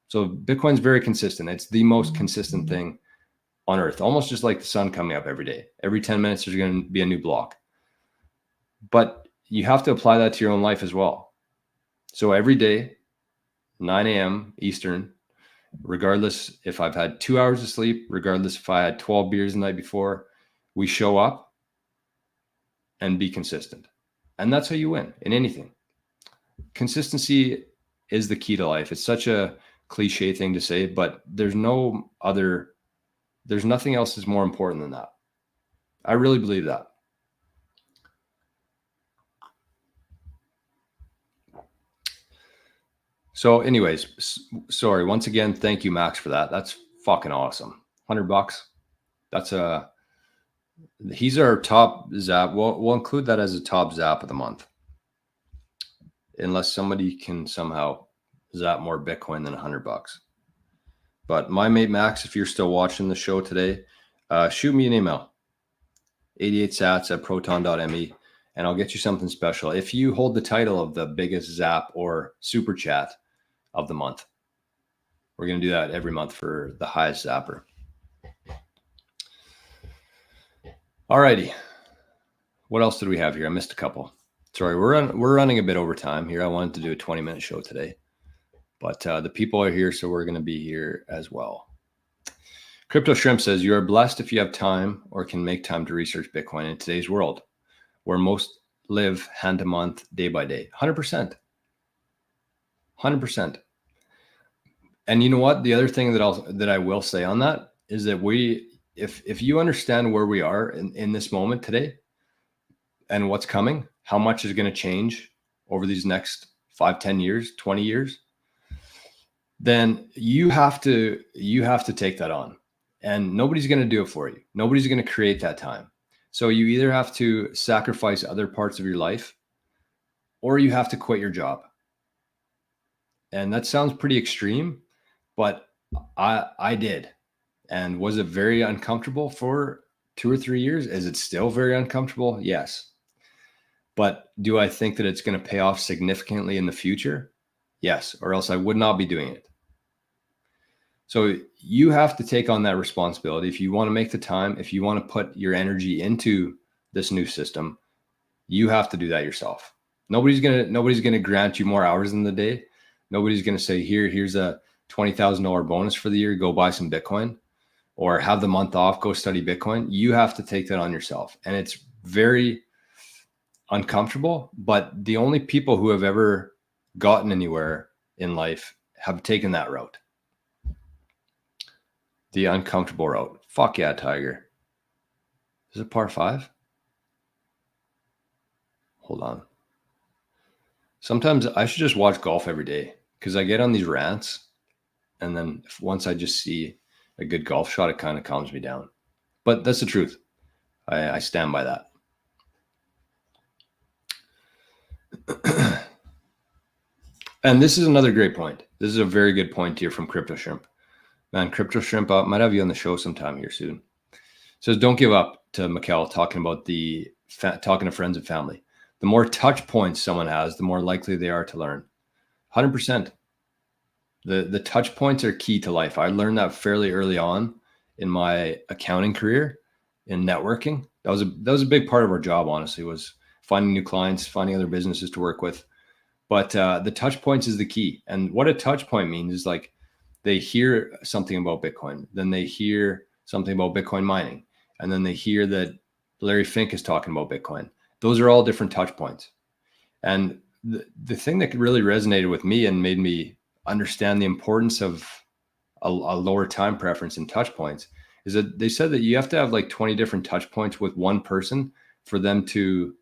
So Bitcoin's very consistent. It's the most consistent thing on earth, almost just like the sun coming up every day. Every 10 minutes, there's going to be a new block. But you have to apply that to your own life as well. So every day, 9 a.m. Eastern, regardless if I've had 2 hours of sleep, regardless if I had 12 beers the night before, we show up and be consistent. And that's how you win in anything. Consistency is the key to life. It's such a cliche thing to say, but there's nothing else that's more important than that. I really believe that. So anyways, sorry, once again, thank you, Max, for that. That's fucking awesome. $100. He's our top zap. We'll include that as a top zap of the month. Unless somebody can somehow zap more Bitcoin than $100. But my mate Max, if you're still watching the show today, shoot me an email, 88sats@proton.me, and I'll get you something special. If you hold the title of the biggest zap or super chat of the month, we're going to do that every month for the highest zapper. All righty. What else did we have here? I missed a couple. Sorry, we're running a bit over time here. I wanted to do a 20-minute show today, but the people are here, so we're going to be here as well. Crypto Shrimp says, you are blessed if you have time or can make time to research Bitcoin in today's world, where most live hand to month, day by day. 100%. 100%. And you know what? The other thing that I will say on that is that if you understand where we are in this moment today and what's coming, how much is going to change over these next 5, 10 years, 20 years, then you have to take that on, and nobody's going to do it for you. Nobody's going to create that time. So you either have to sacrifice other parts of your life or you have to quit your job. And that sounds pretty extreme, but I did. And was it very uncomfortable for 2 or 3 years? Is it still very uncomfortable? Yes. But do I think that it's going to pay off significantly in the future? Yes, or else I would not be doing it. So you have to take on that responsibility. If you want to make the time, if you want to put your energy into this new system, you have to do that yourself. Nobody's going to grant you more hours in the day. Nobody's going to say, here's a $20,000 bonus for the year, go buy some Bitcoin, or have the month off, go study Bitcoin. You have to take that on yourself. And it's very uncomfortable, but the only people who have ever gotten anywhere in life have taken that route. The uncomfortable route. Fuck yeah, Tiger. Is it par 5? Hold on. Sometimes I should just watch golf every day because I get on these rants, and then once I just see a good golf shot, it kind of calms me down. But that's the truth. I stand by that. And this is another great point. This is a very good point here from Crypto Shrimp. Man, Crypto Shrimp, might have you on the show sometime here soon. Says, don't give up to Mikkel talking about talking to friends and family. The more touch points someone has, the more likely they are to learn. 100%. The touch points are key to life. I learned that fairly early on in my accounting career in networking. That was a big part of our job, honestly, was finding new clients, finding other businesses to work with. But the touch points is the key. And what a touch point means is like they hear something about Bitcoin, then they hear something about Bitcoin mining, and then they hear that Larry Fink is talking about Bitcoin. Those are all different touch points. And the thing that really resonated with me and made me understand the importance of a lower time preference in touch points is that they said that you have to have like 20 different touch points with one person for them to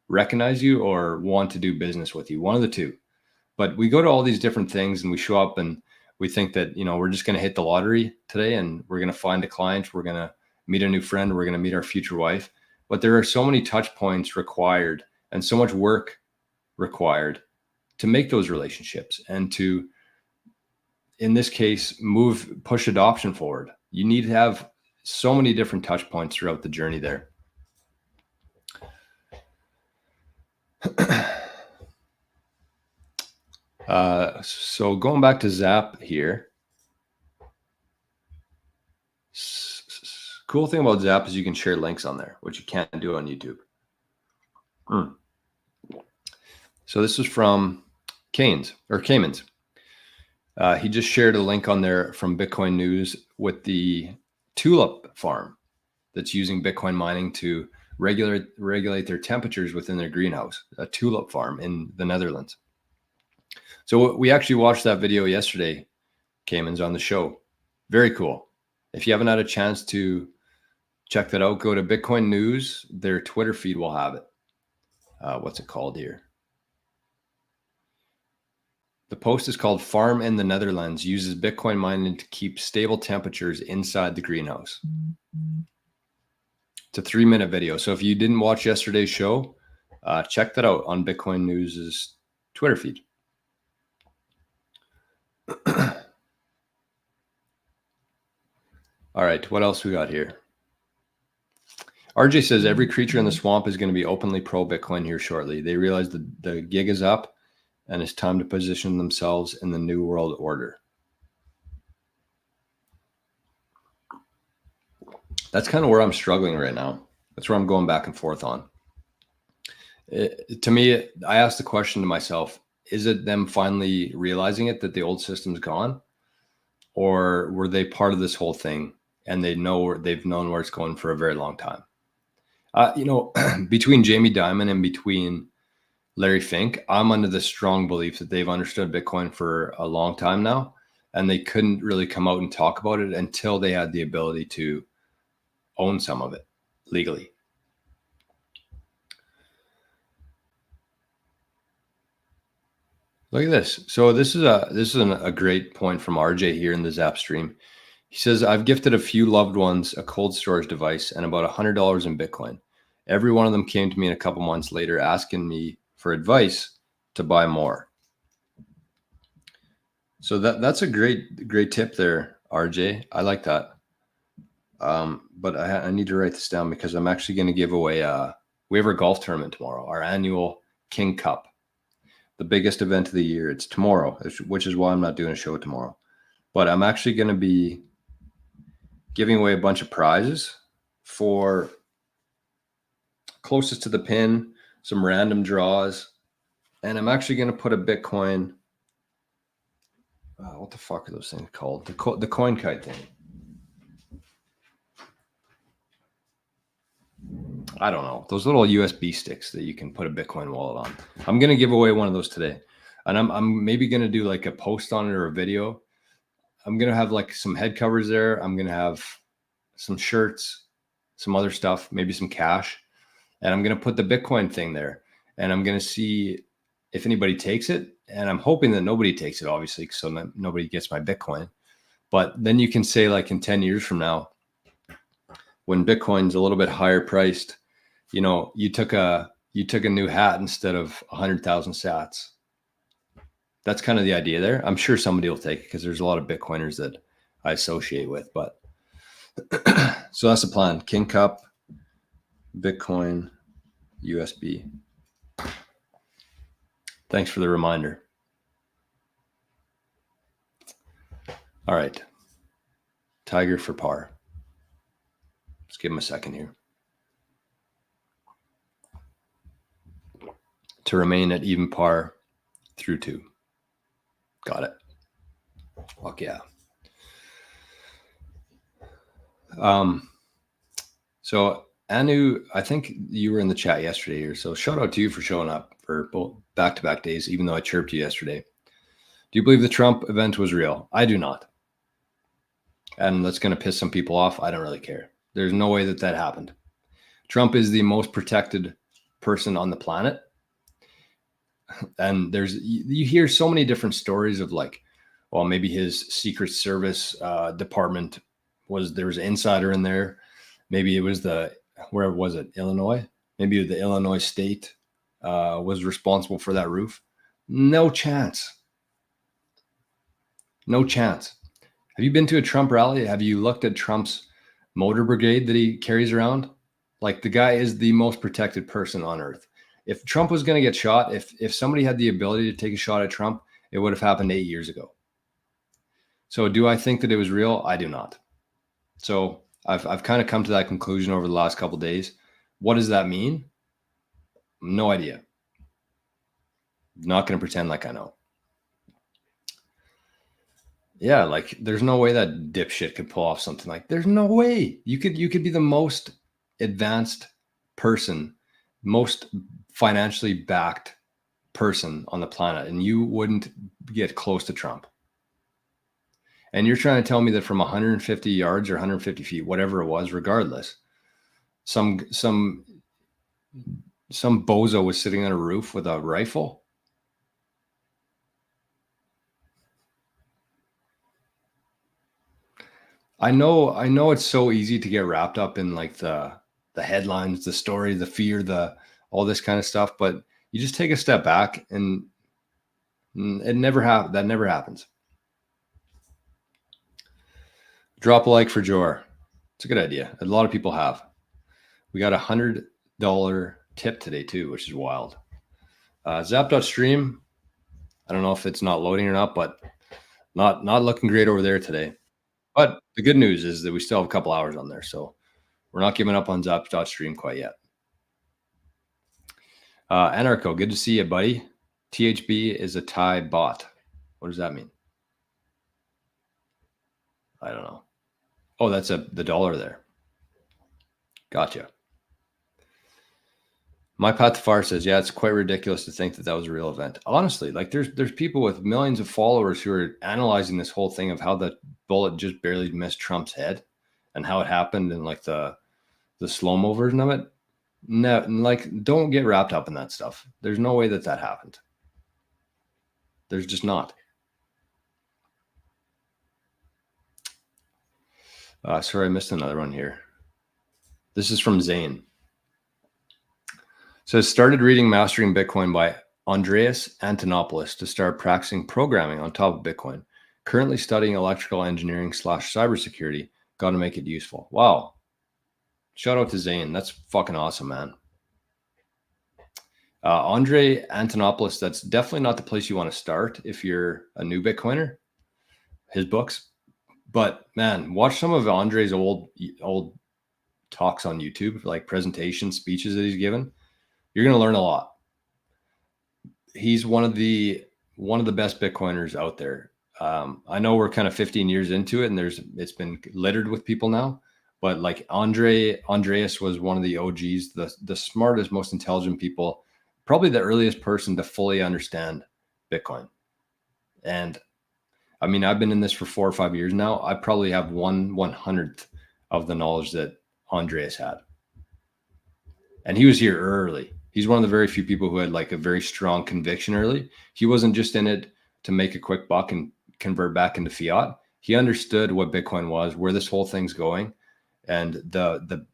recognize you or want to do business with you, one of the two. But we go to all these different things and we show up and we think that, we're just going to hit the lottery today and we're going to find a client, we're going to meet a new friend, we're going to meet our future wife. But there are so many touch points required and so much work required to make those relationships and to, in this case, push adoption forward. You need to have so many different touch points throughout the journey there. So going back to Zap here. Cool thing about Zap is you can share links on there, which you can't do on YouTube. So this is from Caymans. He just shared a link on there from Bitcoin News with the tulip farm that's using Bitcoin mining to regulate their temperatures within their greenhouse, a tulip farm in the Netherlands. So we actually watched that video yesterday, Caymans, on the show. Very cool. If you haven't had a chance to check that out, go to Bitcoin News. Their Twitter feed will have it. What's it called here? The post is called Farm in the Netherlands Uses Bitcoin Mining to Keep Stable Temperatures Inside the Greenhouse. It's a 3-minute video. So if you didn't watch yesterday's show, check that out on Bitcoin News' Twitter feed. All right, what else we got here? RJ says every creature in the swamp is going to be openly pro-Bitcoin here shortly. They realize the gig is up and it's time to position themselves in the new world order. That's kind of where I'm struggling right now. That's where I'm going back and forth on. To me, I asked the question to myself, is it them finally realizing it, that the old system's gone? Or were they part of this whole thing and they've known where it's going for a very long time? Between Jamie Dimon and between Larry Fink, I'm under the strong belief that they've understood Bitcoin for a long time now, and they couldn't really come out and talk about it until they had the ability to own some of it legally. Look at this. So this is a great point from RJ here in the Zap stream. He says, I've gifted a few loved ones a cold storage device and about $100 in Bitcoin. Every one of them came to me a couple months later asking me for advice to buy more. So that's a great tip there, RJ. I like that. But I need to write this down because I'm actually going to give away we have our golf tournament tomorrow, our annual King Cup, the biggest event of the year. It's tomorrow, which is why I'm not doing a show tomorrow. But I'm actually going to be giving away a bunch of prizes for closest to the pin, some random draws, and I'm actually going to put a Bitcoin. What the fuck are those things called? The coin kite thing. I don't know. Those little USB sticks that you can put a Bitcoin wallet on. I'm going to give away one of those today. And I'm maybe going to do like a post on it or a video. I'm going to have like some head covers there. I'm going to have some shirts, some other stuff, maybe some cash. And I'm going to put the Bitcoin thing there. And I'm going to see if anybody takes it. And I'm hoping that nobody takes it, obviously, so nobody gets my Bitcoin. But then you can say, like, in 10 years from now, when Bitcoin's a little bit higher priced, you know, you took a new hat instead of 100,000 sats. That's kind of the idea there. I'm sure somebody will take it because there's a lot of Bitcoiners that I associate with. But so that's the plan. King Cup, Bitcoin, USB. Thanks for the reminder. All right. Tiger for par. Let's give him a second here. To remain at even par through 2. Got it. Fuck yeah. So Anu, I think you were in the chat yesterday here. So shout out to you for showing up for both back-to-back days, even though I chirped you yesterday. Do you believe the Trump event was real? I do not. And that's going to piss some people off. I don't really care. There's no way that happened. Trump is the most protected person on the planet. And you hear so many different stories of like, well, maybe his Secret Service department there was an insider in there. Maybe it was where was it? Illinois? Maybe the Illinois state was responsible for that roof. No chance. No chance. Have you been to a Trump rally? Have you looked at Trump's motor brigade that he carries around? Like, the guy is the most protected person on earth. If Trump was going to get shot, if somebody had the ability to take a shot at Trump, it would have happened 8 years ago. So do I think that it was real? I do not. So I've kind of come to that conclusion over the last couple of days. What does that mean? No idea. Not going to pretend like I know. Yeah, like, there's no way that dipshit could pull off something like. There's no way. You could be the most advanced person, most financially backed person on the planet, and you wouldn't get close to Trump. And you're trying to tell me that from 150 yards or 150 feet, whatever it was, regardless, some bozo was sitting on a roof with a rifle? I know it's so easy to get wrapped up in like the headlines, the story, the fear, all this kind of stuff, but you just take a step back and that never happens. Drop a like for Jor. It's a good idea. A lot of people have. We got $100 tip today too, which is wild. Zap.stream. I don't know if it's not loading or not, but not looking great over there today. But the good news is that we still have a couple hours on there, so we're not giving up on Zap.stream quite yet. Anarcho, good to see you, buddy. THB is a Thai bot. What does that mean? I don't know. Oh, that's the dollar there. Gotcha. My Path to Far says, yeah, it's quite ridiculous to think that was a real event. Honestly, like, there's people with millions of followers who are analyzing this whole thing of how the bullet just barely missed Trump's head and how it happened and like the slow-mo version of it. No, like, don't get wrapped up in that stuff. There's no way that happened. There's just not. Sorry, I missed another one here. This is from Zane. So I started reading Mastering Bitcoin by Andreas Antonopoulos to start practicing programming on top of Bitcoin. Currently studying electrical engineering / cybersecurity. Got to make it useful. Wow. Shout out to Zane. That's fucking awesome, man. Andre Antonopoulos, that's definitely not the place you want to start if you're a new Bitcoiner. His books. But man, watch some of Andre's old talks on YouTube, like presentation speeches that he's given. You're going to learn a lot. He's one of the best Bitcoiners out there. I know we're kind of 15 years into it, and it's been littered with people now. But like Andreas was one of the OGs, the smartest, most intelligent people, probably the earliest person to fully understand Bitcoin. And I mean, I've been in this for 4 or 5 years now. I probably have 1/100th of the knowledge that Andreas had. And he was here early. He's one of the very few people who had like a very strong conviction early. He wasn't just in it to make a quick buck and convert back into fiat. He understood what Bitcoin was, where this whole thing's going, and the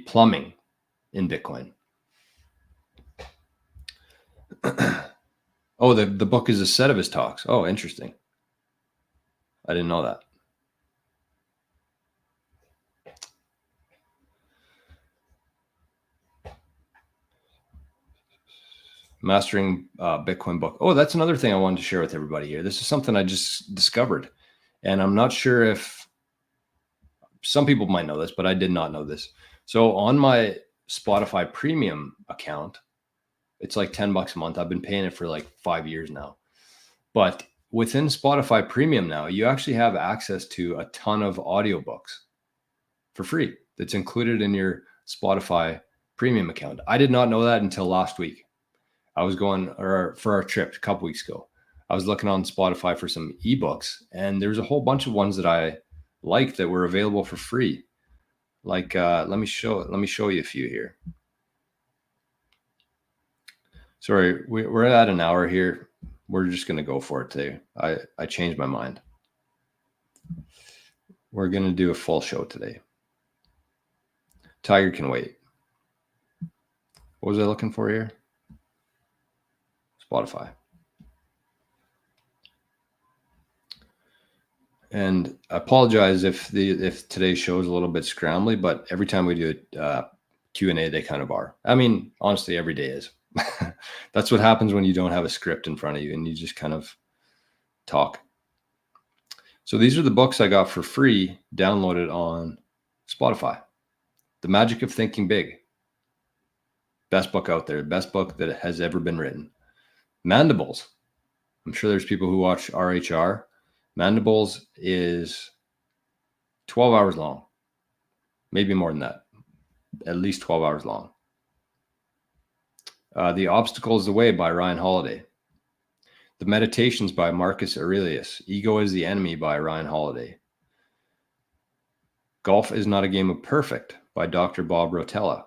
plumbing in Bitcoin. Oh, the book is a set of his talks. Oh, interesting. I didn't know that. Mastering Bitcoin book. Oh, that's another thing I wanted to share with everybody here. This is something I just discovered, and I'm not sure if some people might know this, but I did not know this. So on my Spotify premium account, it's like $10 a month. I've been paying it for like 5 years now. But within Spotify premium now, you actually have access to a ton of audiobooks for free. That's included in your Spotify premium account. I did not know that until last week. I was going for our trip a couple weeks ago. I was looking on Spotify for some ebooks, and there's a whole bunch of ones that I liked that were available for free. Like, let me show you a few here. Sorry, we're at an hour here. We're just going to go for it today. I changed my mind. We're going to do a full show today. Tiger can wait. What was I looking for here? Spotify. And I apologize if today's show is a little bit scrambly, but every time we do a Q&A, they kind of are. I mean, honestly, every day is. That's what happens when you don't have a script in front of you and you just kind of talk. So these are the books I got for free, downloaded on Spotify. The Magic of Thinking Big. Best book out there. Best book that has ever been written. Mandibles. I'm sure there's people who watch RHR. Mandibles is 12 hours long. Maybe more than that. At least 12 hours long. The Obstacle is the Way by Ryan Holiday. The Meditations by Marcus Aurelius. Ego is the Enemy by Ryan Holiday. Golf is Not a Game of Perfect by Dr. Bob Rotella.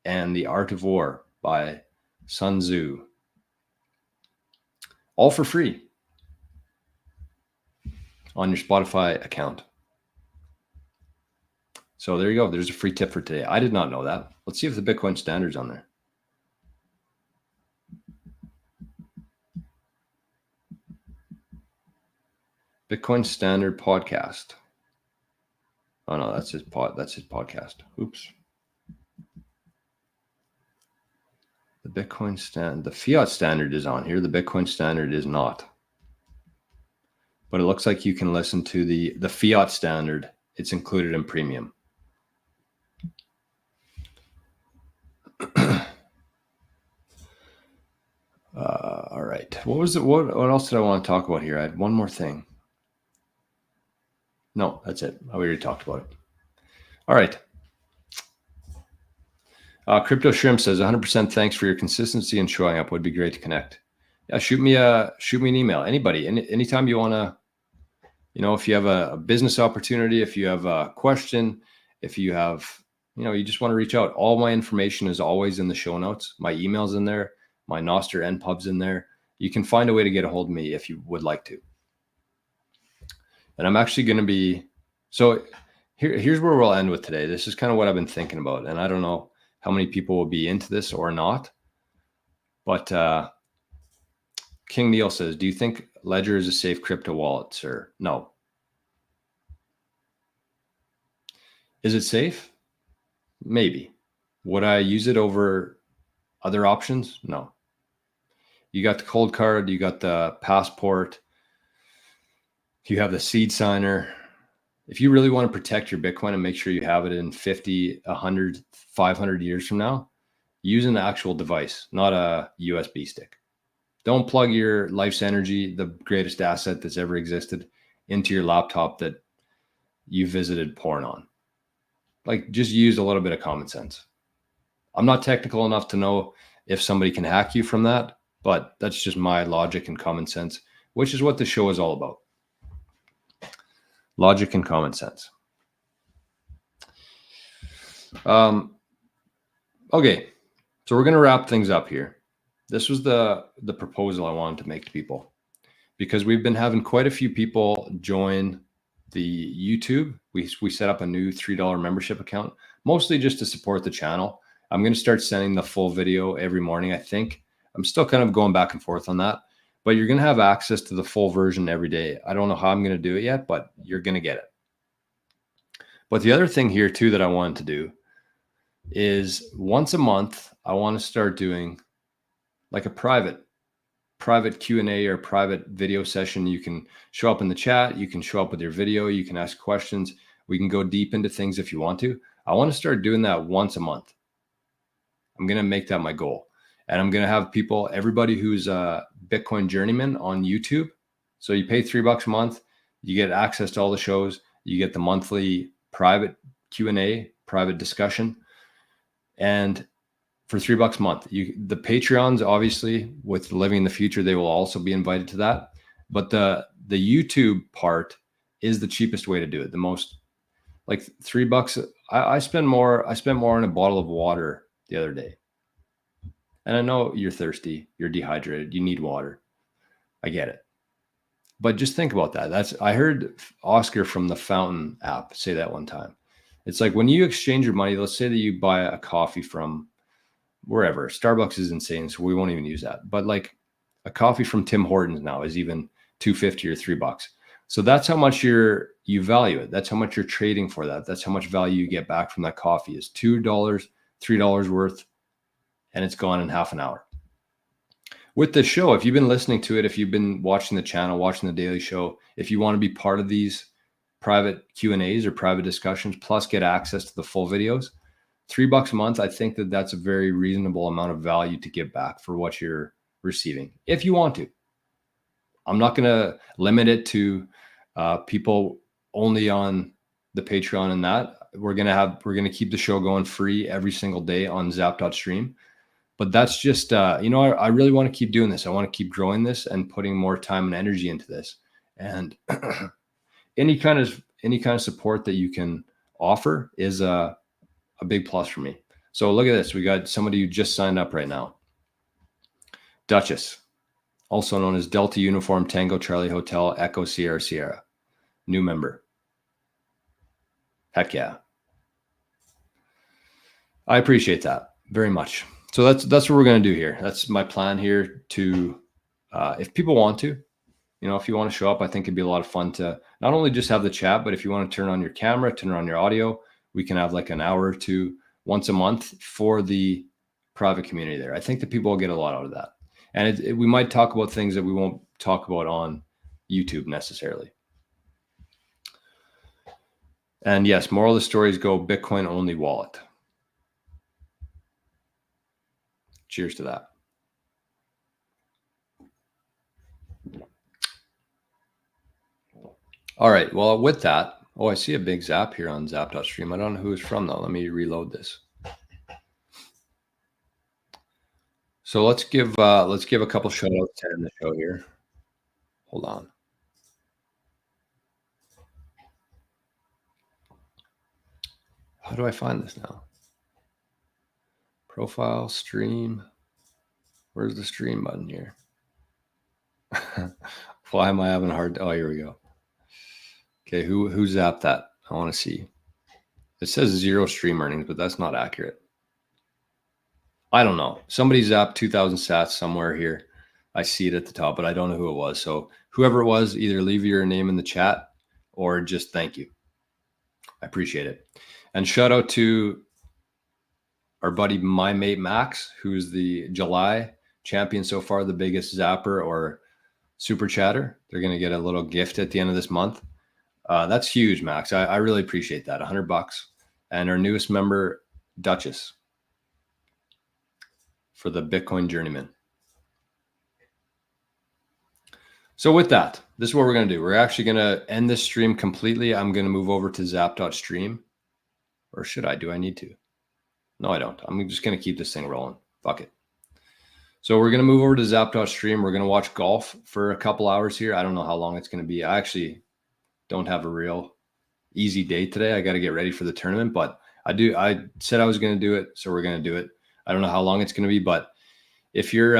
And The Art of War by Sun Tzu. All for free on your Spotify account. So there you go. There's a free tip for today. I did not know that. Let's see if the Bitcoin Standard's on there. Bitcoin Standard podcast. Oh no, that's his podcast. Oops. The Bitcoin Standard, the Fiat Standard is on here. The Bitcoin Standard is not. But it looks like you can listen to the Fiat Standard. It's included in premium. All right. What was it? What else did I want to talk about here? I had one more thing. No, that's it. I already talked about it. All right. Crypto Shrimp says 100% thanks for your consistency and showing up. Would be great to connect. Yeah, shoot me an email. Anybody, anytime you want to, if you have a business opportunity, if you have a question, if you have, you just want to reach out. All my information is always in the show notes. My email's in there. My NOSTR and pub's in there. You can find a way to get a hold of me if you would like to. And I'm actually going to be, so here's where we'll end with today. This is kind of what I've been thinking about. And I don't know how many people will be into this or not. But King Neil says, do you think Ledger is a safe crypto wallet, sir? No. Is it safe? Maybe. Would I use it over other options? No. You got the cold card, you got the passport, you have the seed signer. If you really want to protect your Bitcoin and make sure you have it in 50, 100, 500 years from now, use an actual device, not a USB stick. Don't plug your life's energy, the greatest asset that's ever existed, into your laptop that you visited porn on. Like, just use a little bit of common sense. I'm not technical enough to know if somebody can hack you from that, but that's just my logic and common sense, which is what the show is all about. Logic and common sense. Okay, so we're going to wrap things up here. This was the proposal I wanted to make to people, because we've been having quite a few people join the YouTube. We set up a new $3 membership account, mostly just to support the channel. I'm going to start sending the full video every morning, I think. I'm still kind of going back and forth on that, but you're going to have access to the full version every day. I don't know how I'm going to do it yet, but you're going to get it. But the other thing here too that I wanted to do is once a month, I want to start doing like a private Q&A or private video session. You can show up in the chat. You can show up with your video. You can ask questions. We can go deep into things if you want to. I want to start doing that once a month. I'm going to make that my goal. And I'm going to have people, everybody who's a Bitcoin journeyman on YouTube. So you pay $3 a month. You get access to all the shows. You get the monthly private Q&A, private discussion. And for $3 a month, the Patreons, obviously, with Living in the Future, they will also be invited to that. But the YouTube part is the cheapest way to do it. The most, like $3. I spent more on a bottle of water the other day. And I know you're thirsty, you're dehydrated, you need water. I get it. But just think about that. I heard Oscar from the Fountain app say that one time. It's like when you exchange your money, let's say that you buy a coffee from wherever. Starbucks is insane, so we won't even use that. But like a coffee from Tim Hortons now is even $2.50 or $3. So that's how much you value it. That's how much you're trading for that. That's how much value you get back from that coffee is $2, $3 worth, and it's gone in half an hour. With the show, if you've been listening to it, if you've been watching the channel, watching the daily show, if you want to be part of these private Q&As or private discussions, plus get access to the full videos, $3 a month, I think that that's a very reasonable amount of value to give back for what you're receiving, if you want to. I'm not going to limit it to people only on the Patreon and that. We're going to keep the show going free every single day on zap.stream. But that's just, I really want to keep doing this. I want to keep growing this and putting more time and energy into this. And any kind of support that you can offer is a big plus for me. So look at this. We got somebody who just signed up right now. Duchess, also known as Delta Uniform Tango Charlie Hotel Echo Sierra Sierra. New member. Heck yeah. I appreciate that very much. So that's what we're going to do here. That's my plan here to, if people want to, if you want to show up, I think it'd be a lot of fun to not only just have the chat, but if you want to turn on your camera, turn on your audio, we can have like an hour or two once a month for the private community there. I think that people will get a lot out of that. And we might talk about things that we won't talk about on YouTube necessarily. And yes, moral of the stories go Bitcoin only wallet. Cheers to that. All right. Well, with that, I see a big zap here on zap.stream. I don't know who it's from though. Let me reload this. So let's give a couple shout outs to end the show here. Hold on. How do I find this now? Profile, stream. Where's the stream button here? Why am I having a hard? Oh, here we go. Okay, who zapped that? I want to see. It says 0 stream earnings, but that's not accurate. I don't know. Somebody zapped 2,000 sats somewhere here. I see it at the top, but I don't know who it was. So whoever it was, either leave your name in the chat or just thank you. I appreciate it. And shout out to our buddy, my mate Max, who's the July champion so far, the biggest zapper or super chatter. They're going to get a little gift at the end of this month. That's huge, Max. I really appreciate that. $100. And our newest member, Duchess, for the Bitcoin Journeyman. So with that, this is what we're going to do. We're actually going to end this stream completely. I'm going to move over to zap.stream. Or should I? Do I need to? No, I don't. I'm just going to keep this thing rolling. Fuck it. So we're going to move over to Zap.stream. We're going to watch golf for a couple hours here. I don't know how long it's going to be. I actually don't have a real easy day today. I got to get ready for the tournament, but I said I was going to do it, so we're going to do it. I don't know how long it's going to be, but if you're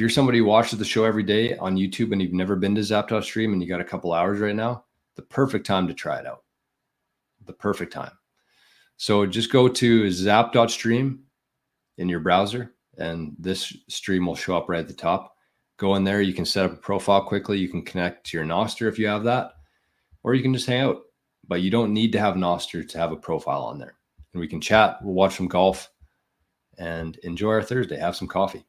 somebody who watches the show every day on YouTube and you've never been to Zap.stream and you got a couple hours right now, the perfect time to try it out. The perfect time. So just go to Zap.stream in your browser, and this stream will show up right at the top. Go in there. You can set up a profile quickly. You can connect to your NOSTR if you have that, or you can just hang out. But you don't need to have NOSTR to have a profile on there. And we can chat. We'll watch some golf and enjoy our Thursday. Have some coffee.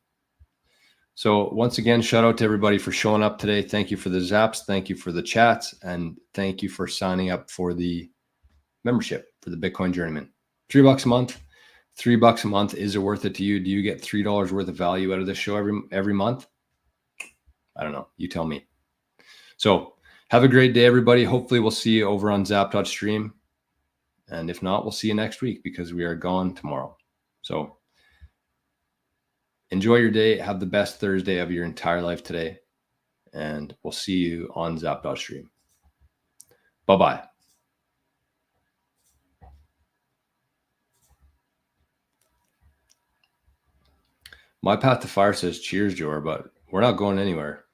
So once again, shout out to everybody for showing up today. Thank you for the zaps. Thank you for the chats. And thank you for signing up for the membership for the Bitcoin Journeyman. $3 a month. $3 a month. Is it worth it to you? Do you get $3 worth of value out of this show every month? I don't know. You tell me. So have a great day, everybody. Hopefully we'll see you over on Zap.stream. And if not, we'll see you next week because we are gone tomorrow. So enjoy your day. Have the best Thursday of your entire life today. And we'll see you on Zap.stream. Bye-bye. My Path to Fire says cheers, Jor, but we're not going anywhere.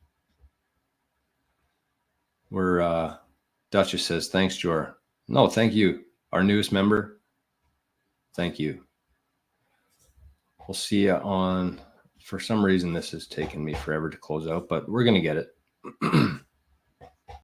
Duchess says, thanks, Jor. No, thank you. Our newest member. Thank you. We'll see you on, for some reason, this has taken me forever to close out, but we're going to get it.